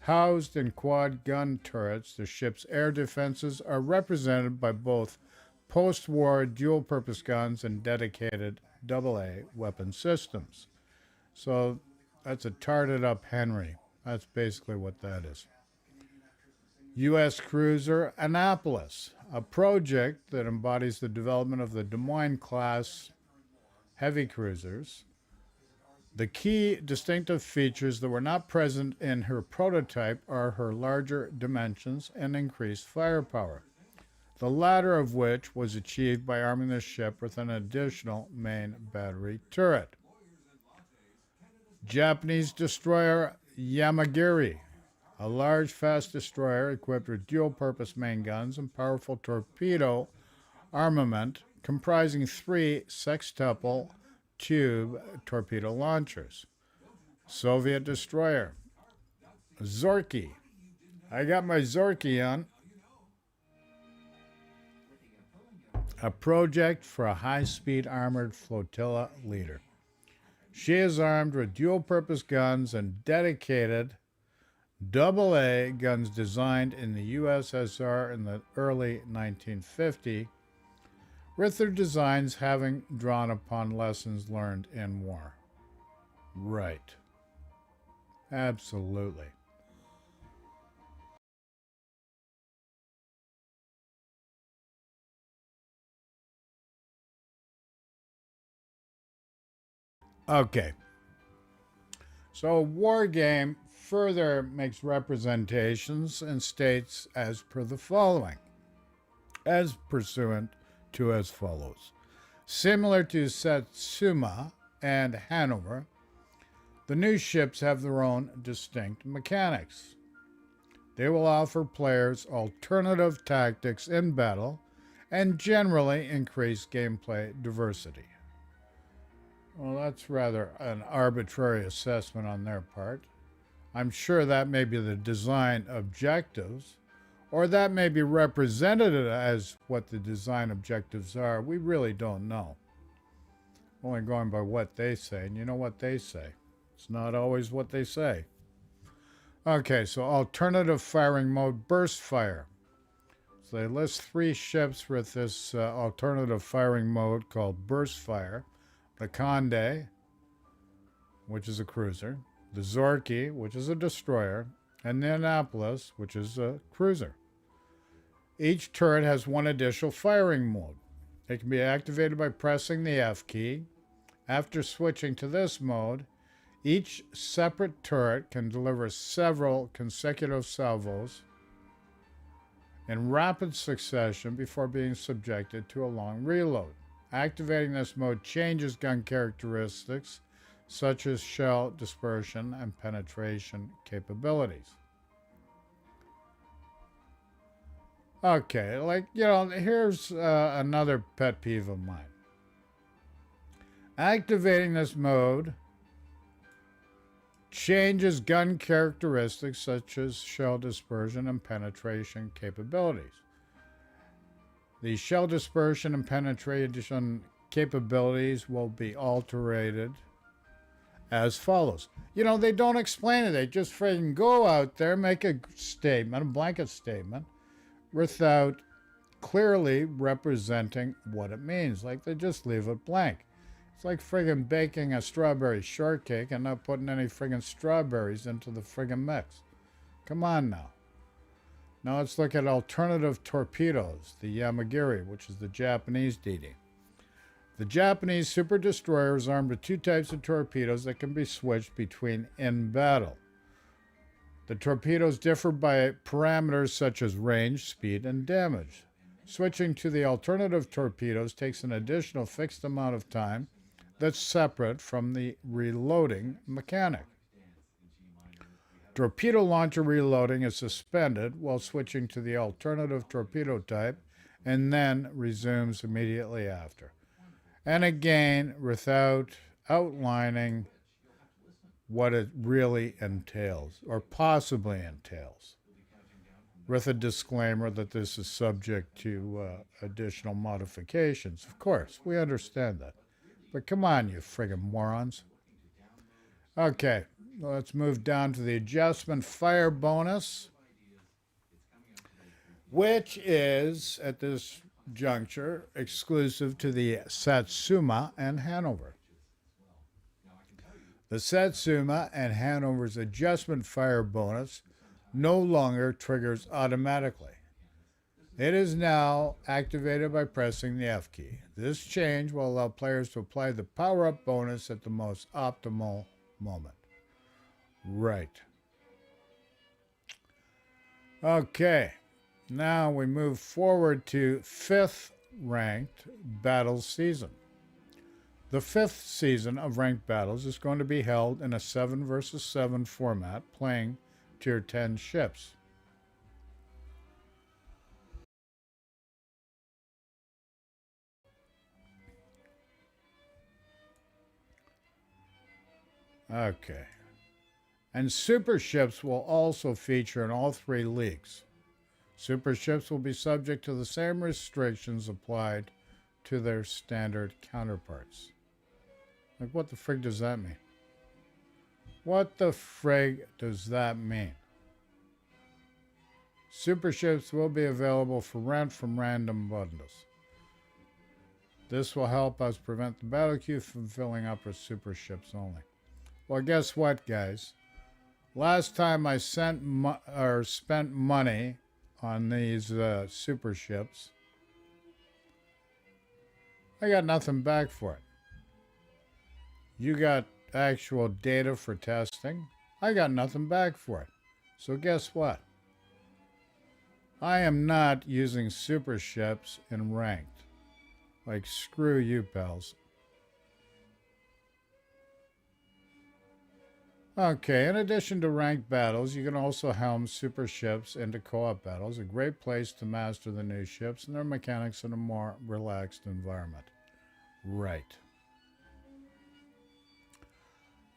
housed in quad gun turrets. The ship's air defenses are represented by both post-war dual-purpose guns and dedicated AA weapon systems. So that's a tarted-up Henry. That's basically what that is. U.S. cruiser Annapolis, a project that embodies the development of the Des Moines-class heavy cruisers. The key distinctive features that were not present in her prototype are her larger dimensions and increased firepower, the latter of which was achieved by arming the ship with an additional main battery turret. Japanese destroyer Yamagiri, a large, fast destroyer equipped with dual-purpose main guns and powerful torpedo armament, comprising 3 sextuple tube torpedo launchers. Soviet destroyer Zorky. I got my Zorky on. A project for a high-speed armored flotilla leader. She is armed with dual-purpose guns and dedicated AA guns designed in the USSR in the early 1950s, with their designs having drawn upon lessons learned in war. Right. Absolutely. Okay. So Wargame further makes representations and states as per the following. As pursuant to as follows. Similar to Satsuma and Hanover, The new ships have their own distinct mechanics. They will offer players alternative tactics in battle and generally increase gameplay diversity. Well, that's rather an arbitrary assessment on their part. I'm sure that may be the design objectives, or that may be represented as what the design objectives are. We really don't know. Only going by what they say, and you know what they say. It's not always what they say. Okay, so alternative firing mode, burst fire. So they list 3 ships with this alternative firing mode called burst fire. The Conde, which is a cruiser. The Zorky, which is a destroyer. And the Annapolis, which is a cruiser. Each turret has 1 additional firing mode. It can be activated by pressing the F key. After switching to this mode, each separate turret can deliver several consecutive salvos in rapid succession before being subjected to a long reload. Activating this mode changes gun characteristics such as shell dispersion and penetration capabilities. Okay, here's another pet peeve of mine. Activating this mode changes gun characteristics such as shell dispersion and penetration capabilities. The shell dispersion and penetration capabilities will be altered as follows. They don't explain it. They just freaking go out there, make a statement, a blanket statement, without clearly representing what it means. Like, they just leave it blank. It's like friggin' baking a strawberry shortcake and not putting any friggin' strawberries into the friggin' mix. Come on now. Now let's look at alternative torpedoes, the Yamagiri, which is the Japanese DD. The Japanese super destroyer is armed with 2 types of torpedoes that can be switched between in battle. The torpedoes differ by parameters such as range, speed, and damage. Switching to the alternative torpedoes takes an additional fixed amount of time that's separate from the reloading mechanic. Torpedo launcher reloading is suspended while switching to the alternative torpedo type and then resumes immediately after. And again, without outlining what it really entails, or possibly entails, with a disclaimer that this is subject to additional modifications. Of course, we understand that. But come on, you friggin' morons. Okay, let's move down to the adjustment fire bonus, which is, at this juncture, exclusive to the Satsuma and Hanover. The Satsuma and Hanover's adjustment fire bonus no longer triggers automatically. It is now activated by pressing the F key. This change will allow players to apply the power-up bonus at the most optimal moment. Right. Okay. Now we move forward to 5th ranked battle season. The 5th season of ranked battles is going to be held in a 7 versus 7 format, playing Tier 10 ships. Okay. And super ships will also feature in all 3 leagues. Super ships will be subject to the same restrictions applied to their standard counterparts. Like, what the frig does that mean? What the frig does that mean? Super ships will be available for rent from random bundles. This will help us prevent the battle queue from filling up with super ships only. Well, guess what, guys? Last time I spent money on these super ships, I got nothing back for it. You got actual data for testing. I got nothing back for it. So guess what? I am not using super ships in ranked. Like, screw you, pals. Okay, in addition to ranked battles, you can also helm super ships into co-op battles, a great place to master the new ships and their mechanics in a more relaxed environment. Right.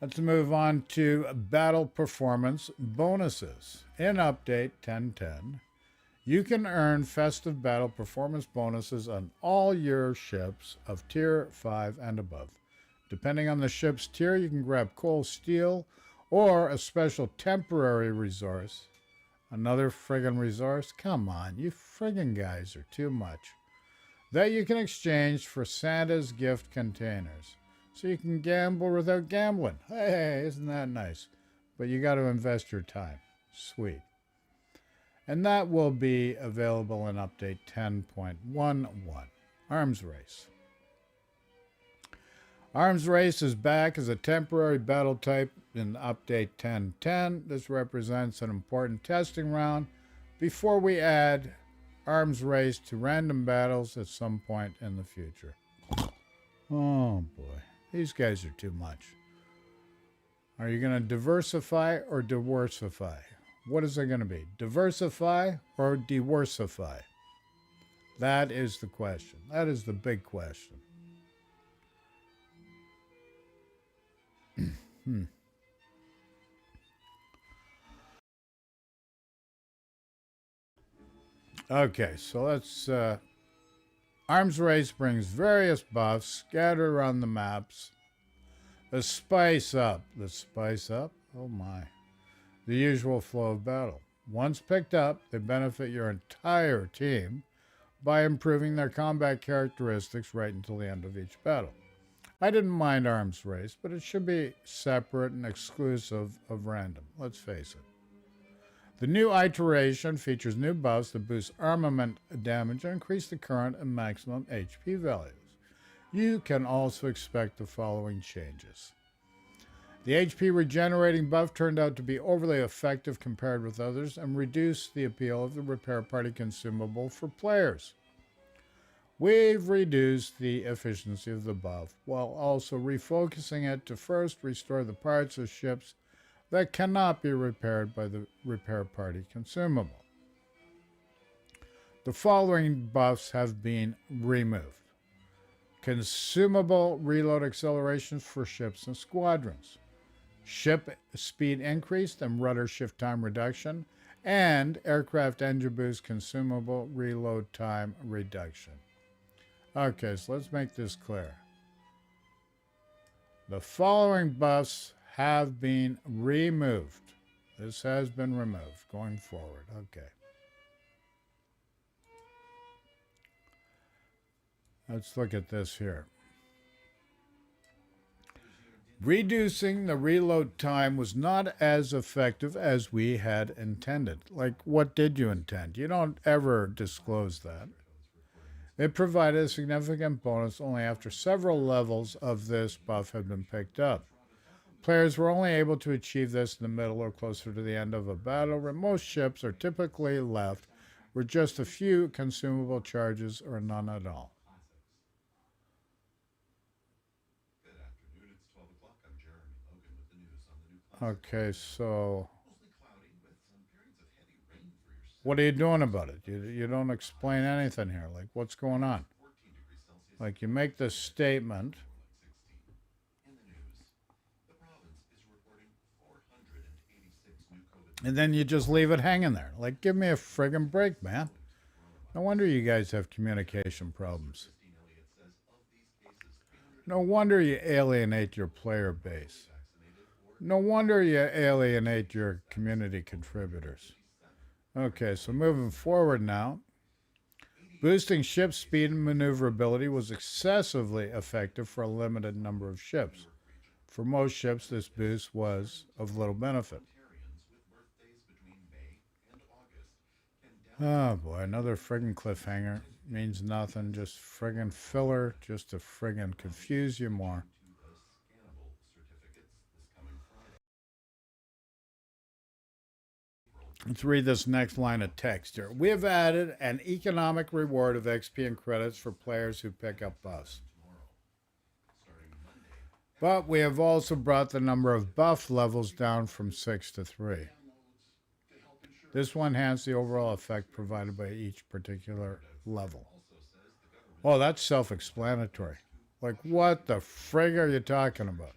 Let's move on to battle performance bonuses. In Update 1010, you can earn festive battle performance bonuses on all your ships of Tier 5 and above. Depending on the ship's tier, you can grab coal, steel, or a special temporary resource. Another friggin' resource? Come on, you friggin' guys are too much. That you can exchange for Santa's gift containers. So you can gamble without gambling. Hey, isn't that nice? But you got to invest your time. Sweet. And that will be available in Update 10.11. Arms Race. Arms Race is back as a temporary battle type in Update 10.10. This represents an important testing round before we add Arms Race to random battles at some point in the future. Oh boy, these guys are too much. Are you going to diversify or diversify? What is it going to be? Diversify or diversify? That is the question. That is the big question. Okay, so let's... Arms Race brings various buffs scattered around the maps. The spice up. The spice up? Oh my. The usual flow of battle. Once picked up, they benefit your entire team by improving their combat characteristics right until the end of each battle. I didn't mind Arms Race, but it should be separate and exclusive of random. Let's face it. The new iteration features new buffs that boost armament damage and increase the current and maximum HP values. You can also expect the following changes. The HP regenerating buff turned out to be overly effective compared with others and reduced the appeal of the repair party consumable for players. We've reduced the efficiency of the buff while also refocusing it to first restore the parts of ships that cannot be repaired by the repair party consumable. The following buffs have been removed. Consumable reload acceleration for ships and squadrons. Ship speed increased and rudder shift time reduction. And aircraft engine boost consumable reload time reduction. Okay, so let's make this clear. The following buffs have been removed. This has been removed going forward. Okay. Let's look at this here. Reducing the reload time was not as effective as we had intended. Like, what did you intend? You don't ever disclose that. It provided a significant bonus only after several levels of this buff had been picked up. Players were only able to achieve this in the middle or closer to the end of a battle, where most ships are typically left with just a few consumable charges or none at all. Okay, so what are you doing about it? You don't explain anything here. Like, what's going on? Like, you make this statement. And then you just leave it hanging there. Like, give me a friggin' break, man. No wonder you guys have communication problems. No wonder you alienate your player base. No wonder you alienate your community contributors. Okay, so moving forward now. Boosting ship speed and maneuverability was excessively effective for a limited number of ships. For most ships, this boost was of little benefit. Oh boy, another friggin' cliffhanger. Means nothing, just friggin' filler, just to friggin' confuse you more. Let's read this next line of text here. We have added an economic reward of XP and credits for players who pick up buffs. But we have also brought the number of buff levels down from 6 to 3. This will enhance the overall effect provided by each particular level. Oh, that's self-explanatory. Like, what the frig are you talking about?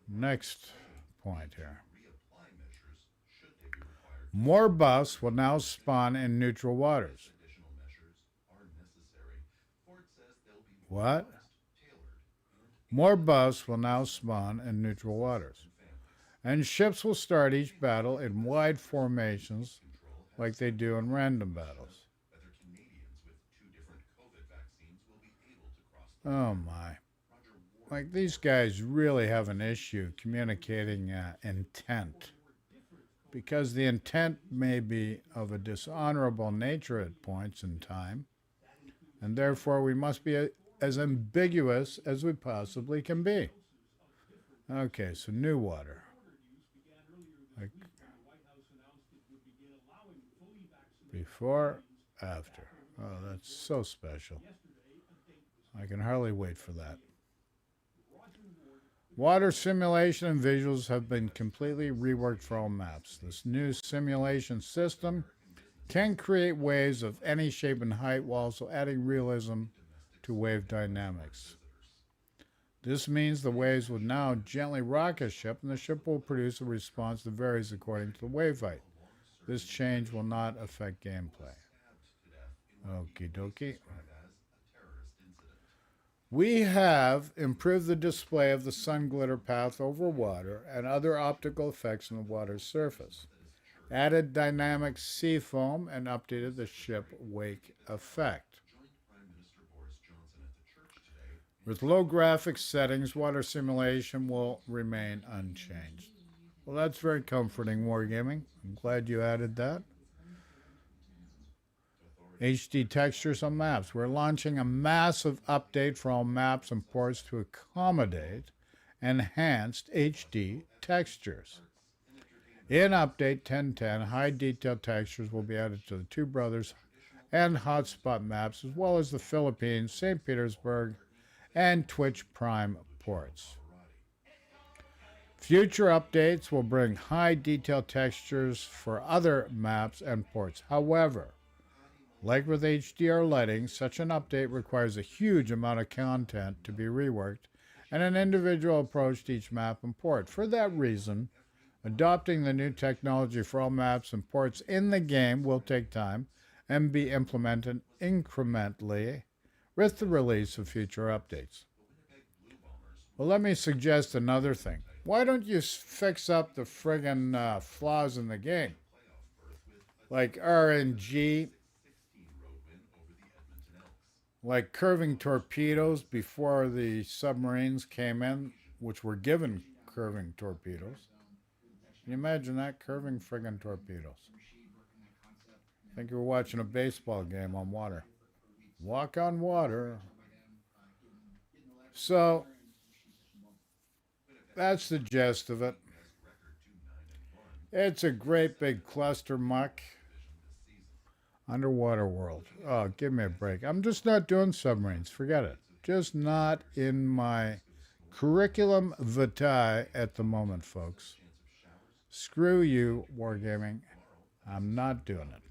Next point here. More buffs will now spawn in neutral waters. What? More buffs will now spawn in neutral waters. And ships will start each battle in wide formations like they do in random battles. Oh my. Like, these guys really have an issue communicating intent. Because the intent may be of a dishonorable nature at points in time, and therefore we must be as ambiguous as we possibly can be. Okay, so new water. Like, before, after. Oh, that's so special. I can hardly wait for that. Water simulation and visuals have been completely reworked for all maps. This new simulation system can create waves of any shape and height while also adding realism to wave dynamics. This means the waves will now gently rock a ship, and the ship will produce a response that varies according to the wave height. This change will not affect gameplay. Okie dokie. We have improved the display of the sun glitter path over water and other optical effects on the water's surface, added dynamic sea foam, and updated the ship wake effect. With low graphics settings, water simulation will remain unchanged. Well, that's very comforting, Wargaming. I'm glad you added that. HD textures on maps. We're launching a massive update for all maps and ports to accommodate enhanced HD textures. In Update 1010, high detail textures will be added to the Two Brothers and Hotspot maps, as well as the Philippines, St. Petersburg, and Twitch Prime ports. Future updates will bring high detail textures for other maps and ports. However, like with HDR lighting, such an update requires a huge amount of content to be reworked and an individual approach to each map and port. For that reason, adopting the new technology for all maps and ports in the game will take time and be implemented incrementally with the release of future updates. Well, let me suggest another thing. Why don't you fix up the friggin' flaws in the game? Like RNG, like curving torpedoes before the submarines came in, which were given curving torpedoes. Can you imagine that? Curving friggin' torpedoes. I think you were watching a baseball game on water. Walk on water. So, that's the gist of it. It's a great big cluster muck. Underwater world. Oh, give me a break. I'm just not doing submarines. Forget it. Just not in my curriculum vitae at the moment, folks. Screw you, Wargaming. I'm not doing it.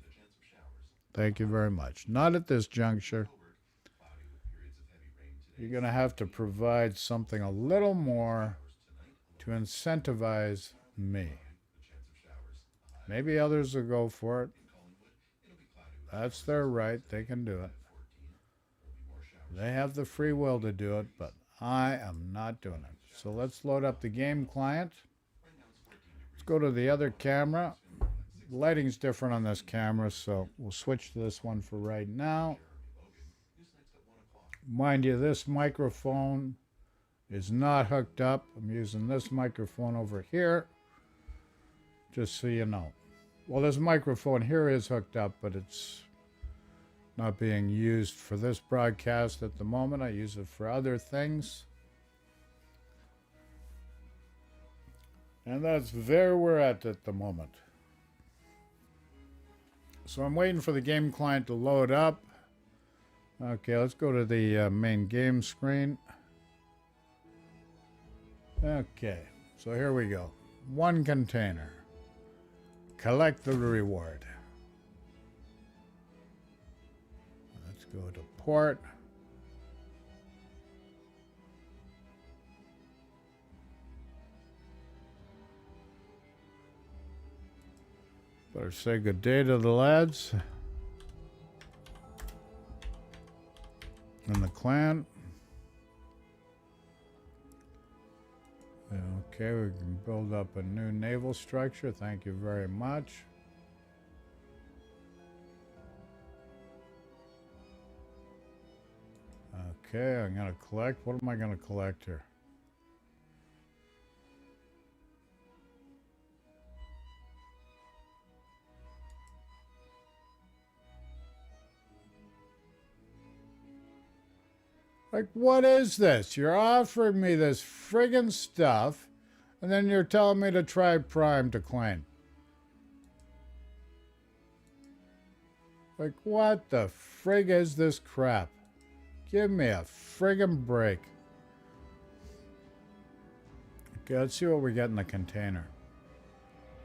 Thank you very much. Not at this juncture. You're going to have to provide something a little more to incentivize me. Maybe others will go for it. That's their right. They can do it. They have the free will to do it, but I am not doing it. So let's load up the game client. Let's go to the other camera. The lighting's different on this camera, so we'll switch to this one for right now. Mind you, this microphone is not hooked up. I'm using this microphone over here, just so you know. Well, this microphone here is hooked up, but it's not being used for this broadcast at the moment. I use it for other things. And that's where we're at the moment. So I'm waiting for the game client to load up. Okay, let's go to the main game screen. Okay, so here we go. 1 container. Collect the reward. Let's go to port. Better say good day to the lads and the clan. Okay, we can build up a new naval structure. Thank you very much. Okay, I'm going to collect. What am I going to collect here? Like, what is this? You're offering me this friggin' stuff, and then you're telling me to try Prime to claim. Like, what the frig is this crap? Give me a friggin' break. Okay, let's see what we get in the container.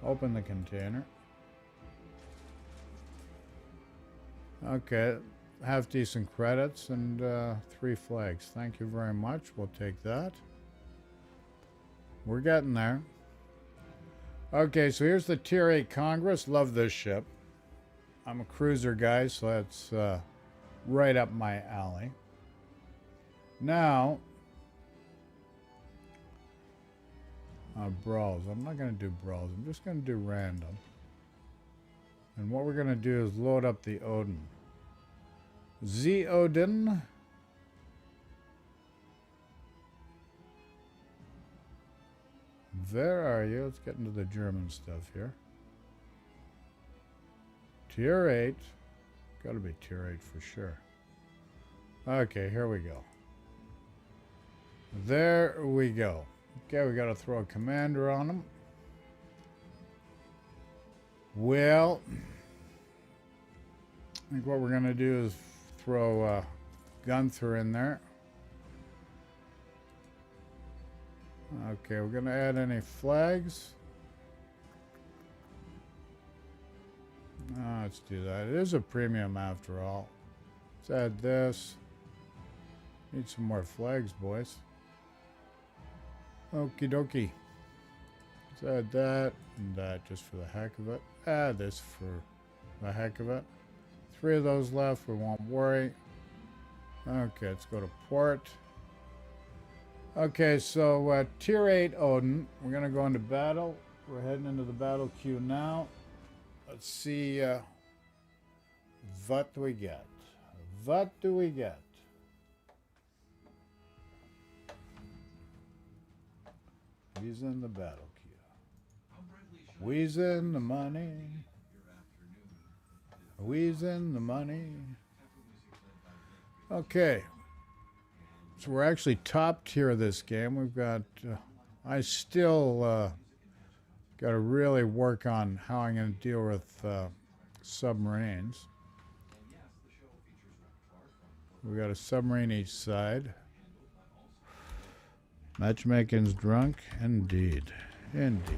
Open the container. Okay. Have decent credits and 3 flags. Thank you very much. We'll take that. We're getting there. Okay, so here's the Tier 8 Congress. Love this ship. I'm a cruiser guy, so that's right up my alley. Now, brawls. I'm not going to do brawls. I'm just going to do random. And what we're going to do is load up the Odin. Z Odin. Where are you? Let's get into the German stuff here. Tier 8. Gotta be Tier 8 for sure. Okay, here we go. There we go. Okay, we gotta throw a commander on them. Well, I think what we're gonna do is throw Gunther in there. Okay, we're going to add any flags. Let's do that. It is a premium after all. Let's add this. Need some more flags, boys. Okie dokie. Let's add that and that just for the heck of it. Add this for the heck of it. 3 of those left, we won't worry. Okay, let's go to port. Okay, so Tier 8 Odin. We're going to go into battle. We're heading into the battle queue now. Let's see what do we get. What do we get? He's in the battle queue. We's in the money. We's in the money. Okay. So we're actually top tier of this game. We've got, I still got to really work on how I'm going to deal with submarines. We got a submarine each side. Matchmaking's drunk? Indeed. Indeed.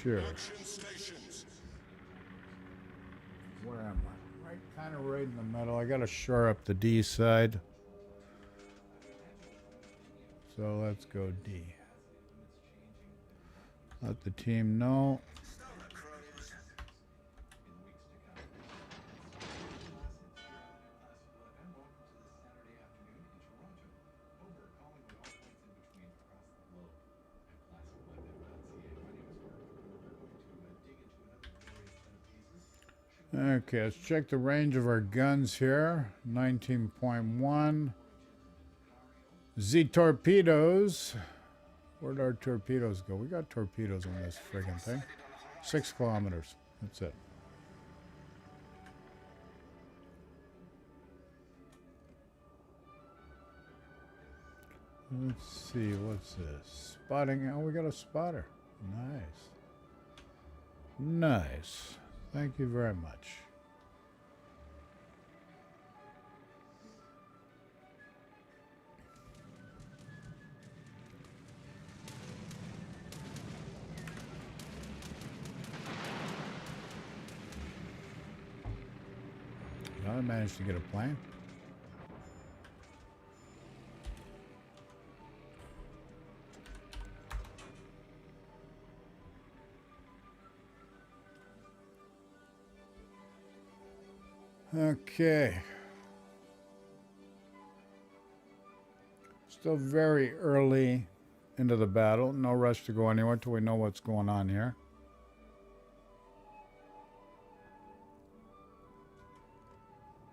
Sure. Where am I? Right, kind of right in the middle. I got to shore up the D side. So let's go D. Let the team know. Okay, let's check the range of our guns here. 19.1. Z torpedoes. Where'd our torpedoes go? We got torpedoes on this friggin' thing. 6 kilometers. That's it. Let's see, what's this? Spotting. Oh, we got a spotter. Nice. Nice. Thank you very much. Well, I managed to get a plane. Okay. Still very early into the battle. No rush to go anywhere till we know what's going on here.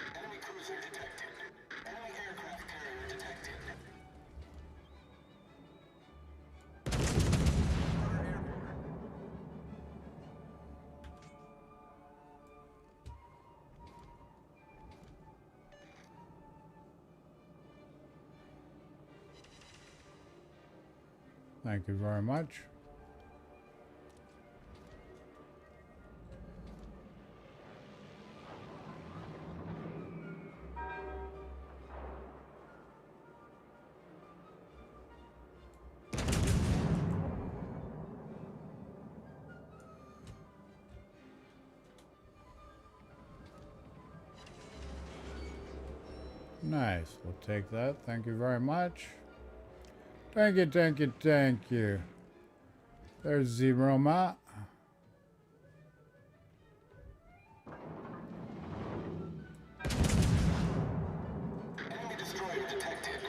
Enemy cruiser detected. Enemy aircraft carrier detected. Order airborne. Thank you very much. Nice. We'll take that. Thank you very much. Thank you, thank you, thank you. There's the Roma. Enemy destroyer detected.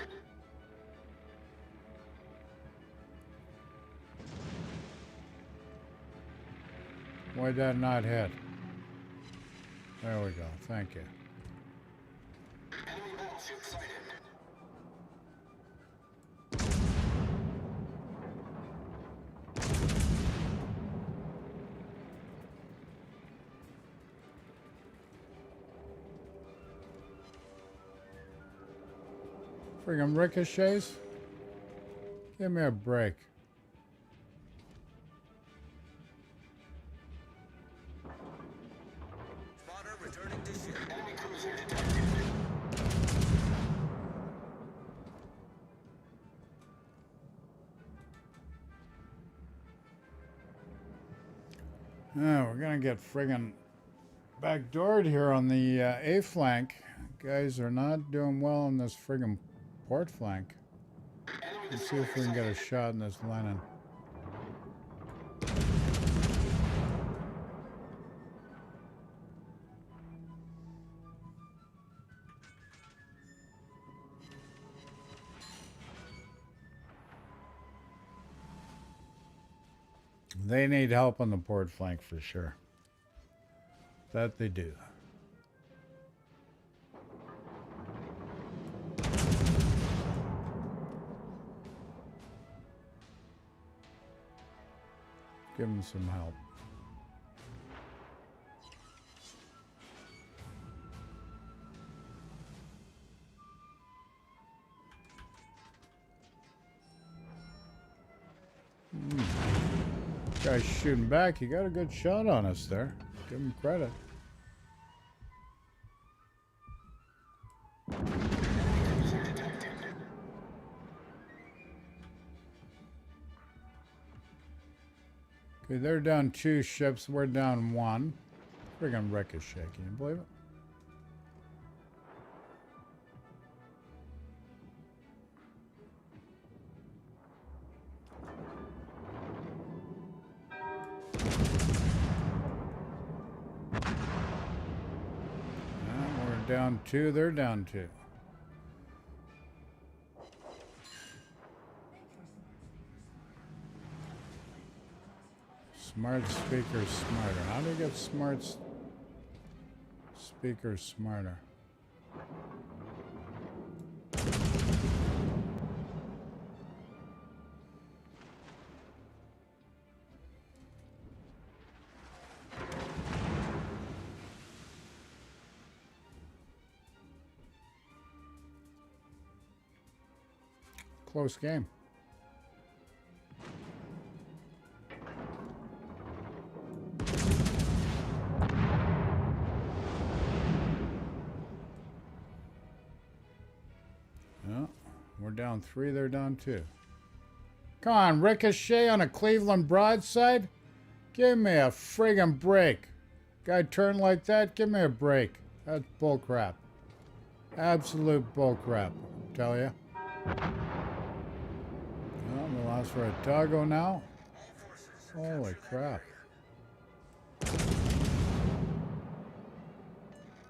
Why'd that not hit? There we go. Thank you. Enemy battleship sighted. Friggin' ricochets? Give me a break. Spotter returning to ship. Enemy cruiser detected. Oh, we're gonna get friggin' backdoored here on the A flank. Guys are not doing well on this friggin' port flank. Enemy Let's see if we can get a shot in this Lenin. They need help on the port flank for sure. That they do. Give them some help. Guy's shooting back. He got a good shot on us there. Give him credit. cruiser detected. Okay, they're down 2 ships. We're down 1. Friggin' ricochet. Can you believe it? We're down 2. They're down 2. Smart speakers smarter. How do you get smart speakers smarter? Close game. Yeah, we're down 3, they're down 2. Come on, ricochet on a Cleveland broadside? Give me a friggin' break. Guy turned like that, give me a break. That's bull crap. Absolute bull crap. Tell ya. Well, we lost for a doggo now. Holy crap.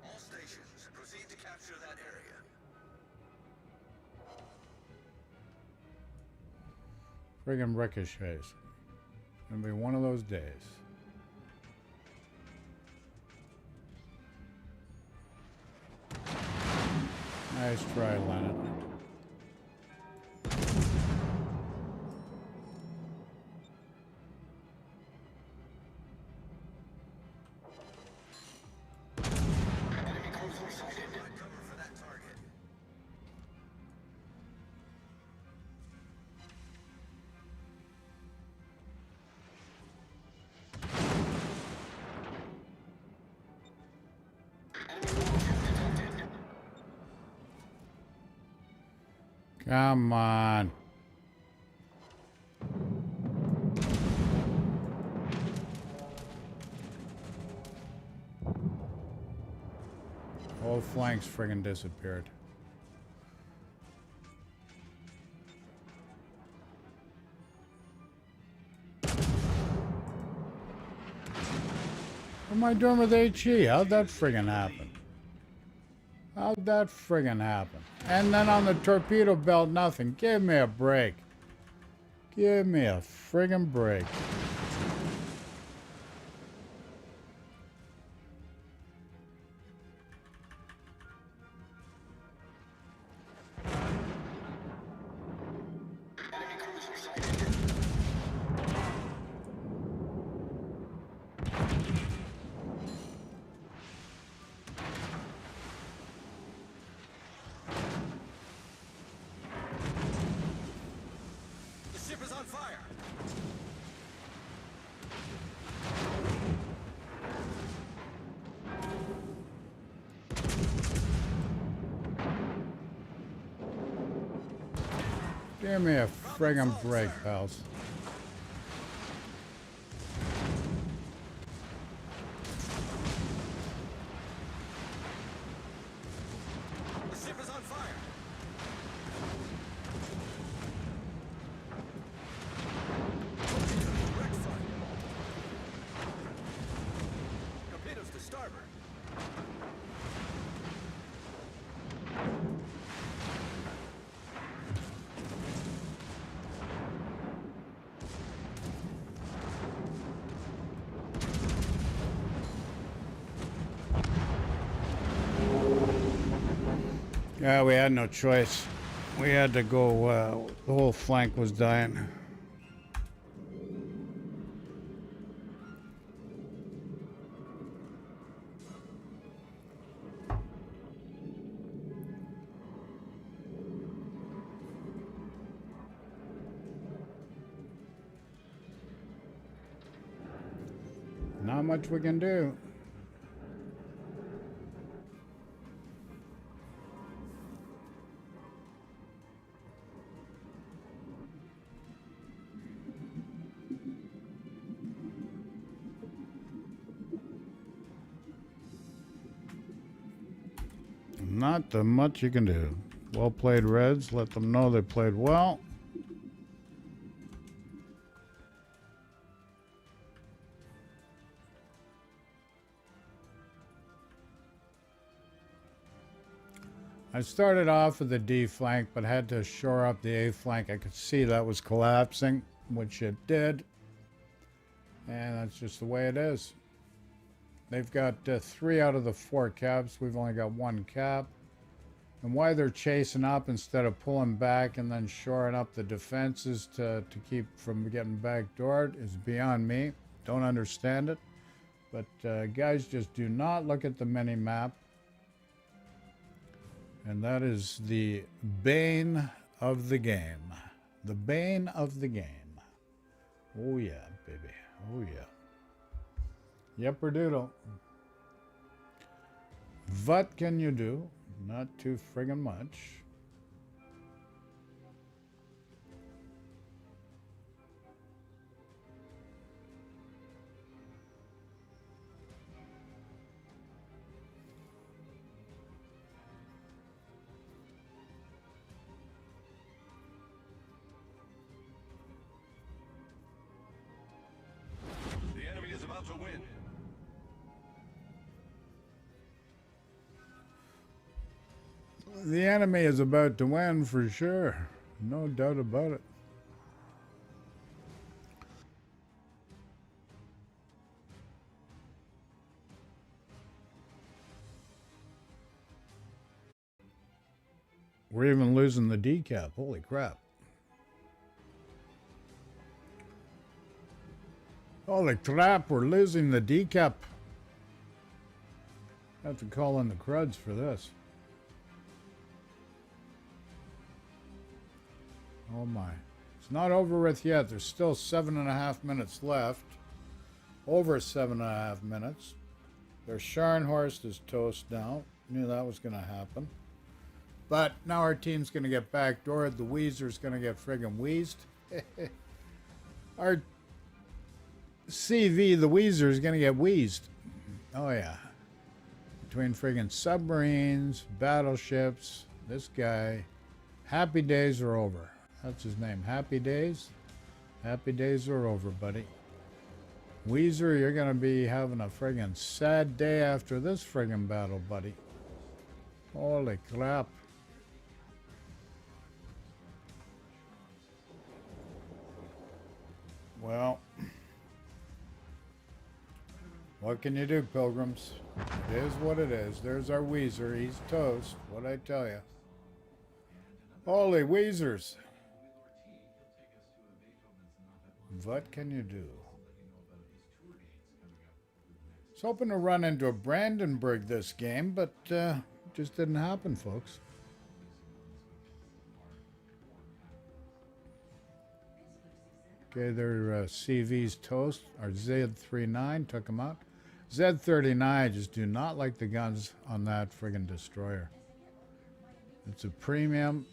All stations, proceed to capture that area. Friggin' ricochets. Gonna be one of those days. Nice try, Leonard. Enemy cruiser sighted. Provide cover for that target. Enemy warship detected. Come on. Whole flanks friggin' disappeared. What am I doing with HE? How'd that friggin' happen? How'd that friggin' happen? And then on the torpedo belt, nothing. Give me a break. Give me a friggin' break. Enemy cruiser sighted. The ship is on fire. Give me a friggin' break, pals. The ship is on fire. Direct fire. Torpedoes to starboard. Yeah, we had no choice. We had to go, the whole flank was dying. Not much we can do. Not much you can do. Well played, Reds. Let them know they played well. I started off with the D flank, but had to shore up the A flank. I could see that was collapsing, which it did. And that's just the way it is. They've got 3 out of the 4 caps. We've only got 1 cap. And why they're chasing up instead of pulling back and then shoring up the defenses to keep from getting backdoored is beyond me. Don't understand it. But guys, just do not look at the mini-map. And that is the bane of the game. The bane of the game. Oh yeah, baby. Oh yeah. Yepperdoodle. What can you do? Not too friggin' much. The enemy is about to win for sure. No doubt about it. We're even losing the decap. Holy crap. Holy crap, we're losing the decap. I have to call in the cruds for this. Oh my. It's not over with yet. There's still 7.5 minutes left. Over 7.5 minutes. Their Scharnhorst is toast now. Knew that was going to happen. But now our team's going to get backdoored. The Weezer's going to get friggin' wheezed. Our CV, the Weezer, is going to get wheezed. Oh, yeah. Between friggin' submarines, battleships, this guy. Happy days are over. That's his name. Happy days? Happy days are over, buddy. Weezer, you're going to be having a friggin' sad day after this friggin' battle, buddy. Holy crap. Well, what can you do, pilgrims? It is what it is. There's our Weezer. He's toast. What'd I tell you? Holy Weezers. What can you do? I was hoping to run into a Brandenburg this game, but just didn't happen, folks. Okay, their CV's toast. Our Z39 took them out. Z39, just do not like the guns on that friggin' destroyer. It's a premium.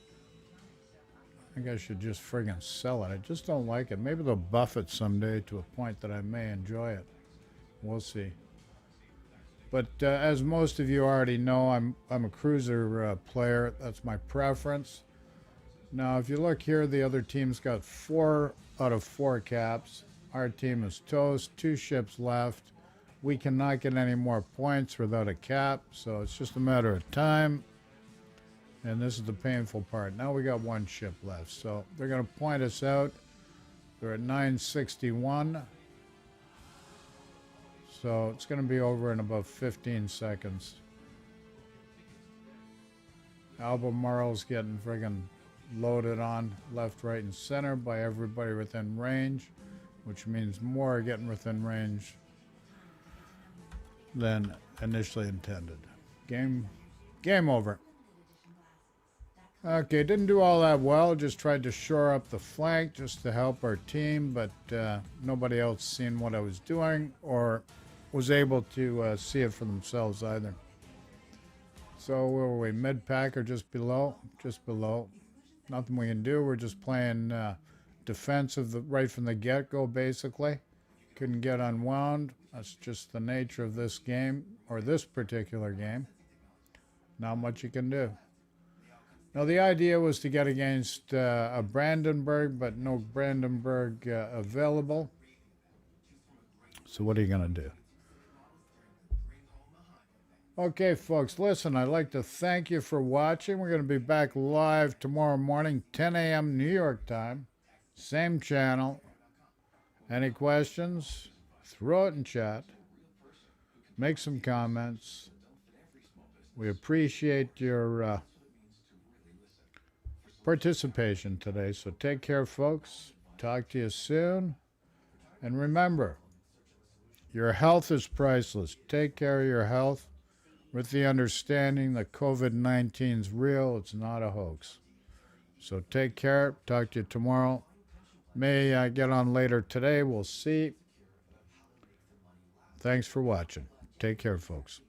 I think I should just friggin' sell it. I just don't like it. Maybe they'll buff it someday to a point that I may enjoy it. We'll see. But as most of you already know, I'm a cruiser player. That's my preference. Now, if you look here, the other team's got 4 out of 4 caps. Our team is toast. 2 ships left. We cannot get any more points without a cap, so it's just a matter of time. And this is the painful part. Now we got 1 ship left, so they're going to point us out. They're at 961. So it's going to be over in about 15 seconds. Albemarle's getting friggin' loaded on left, right, and center by everybody within range, which means more are getting within range than initially intended. Game over. Okay, didn't do all that well. Just tried to shore up the flank just to help our team, but nobody else seen what I was doing or was able to see it for themselves either. So where were we? Mid-pack or just below? Just below. Nothing we can do. We're just playing defensive right from the get-go, basically. Couldn't get unwound. That's just the nature of this game, or this particular game. Not much you can do. Now, the idea was to get against a Brandenburg, but no Brandenburg available. So what are you going to do? Okay, folks, listen, I'd like to thank you for watching. We're going to be back live tomorrow morning, 10 a.m. New York time. Same channel. Any questions? Throw it in chat. Make some comments. We appreciate your participation today. So take care, folks. Talk to you soon. And remember, your health is priceless. Take care of your health with the understanding that COVID-19 is real. It's not a hoax. So take care. Talk to you tomorrow. May I get on later today. We'll see. Thanks for watching. Take care, folks.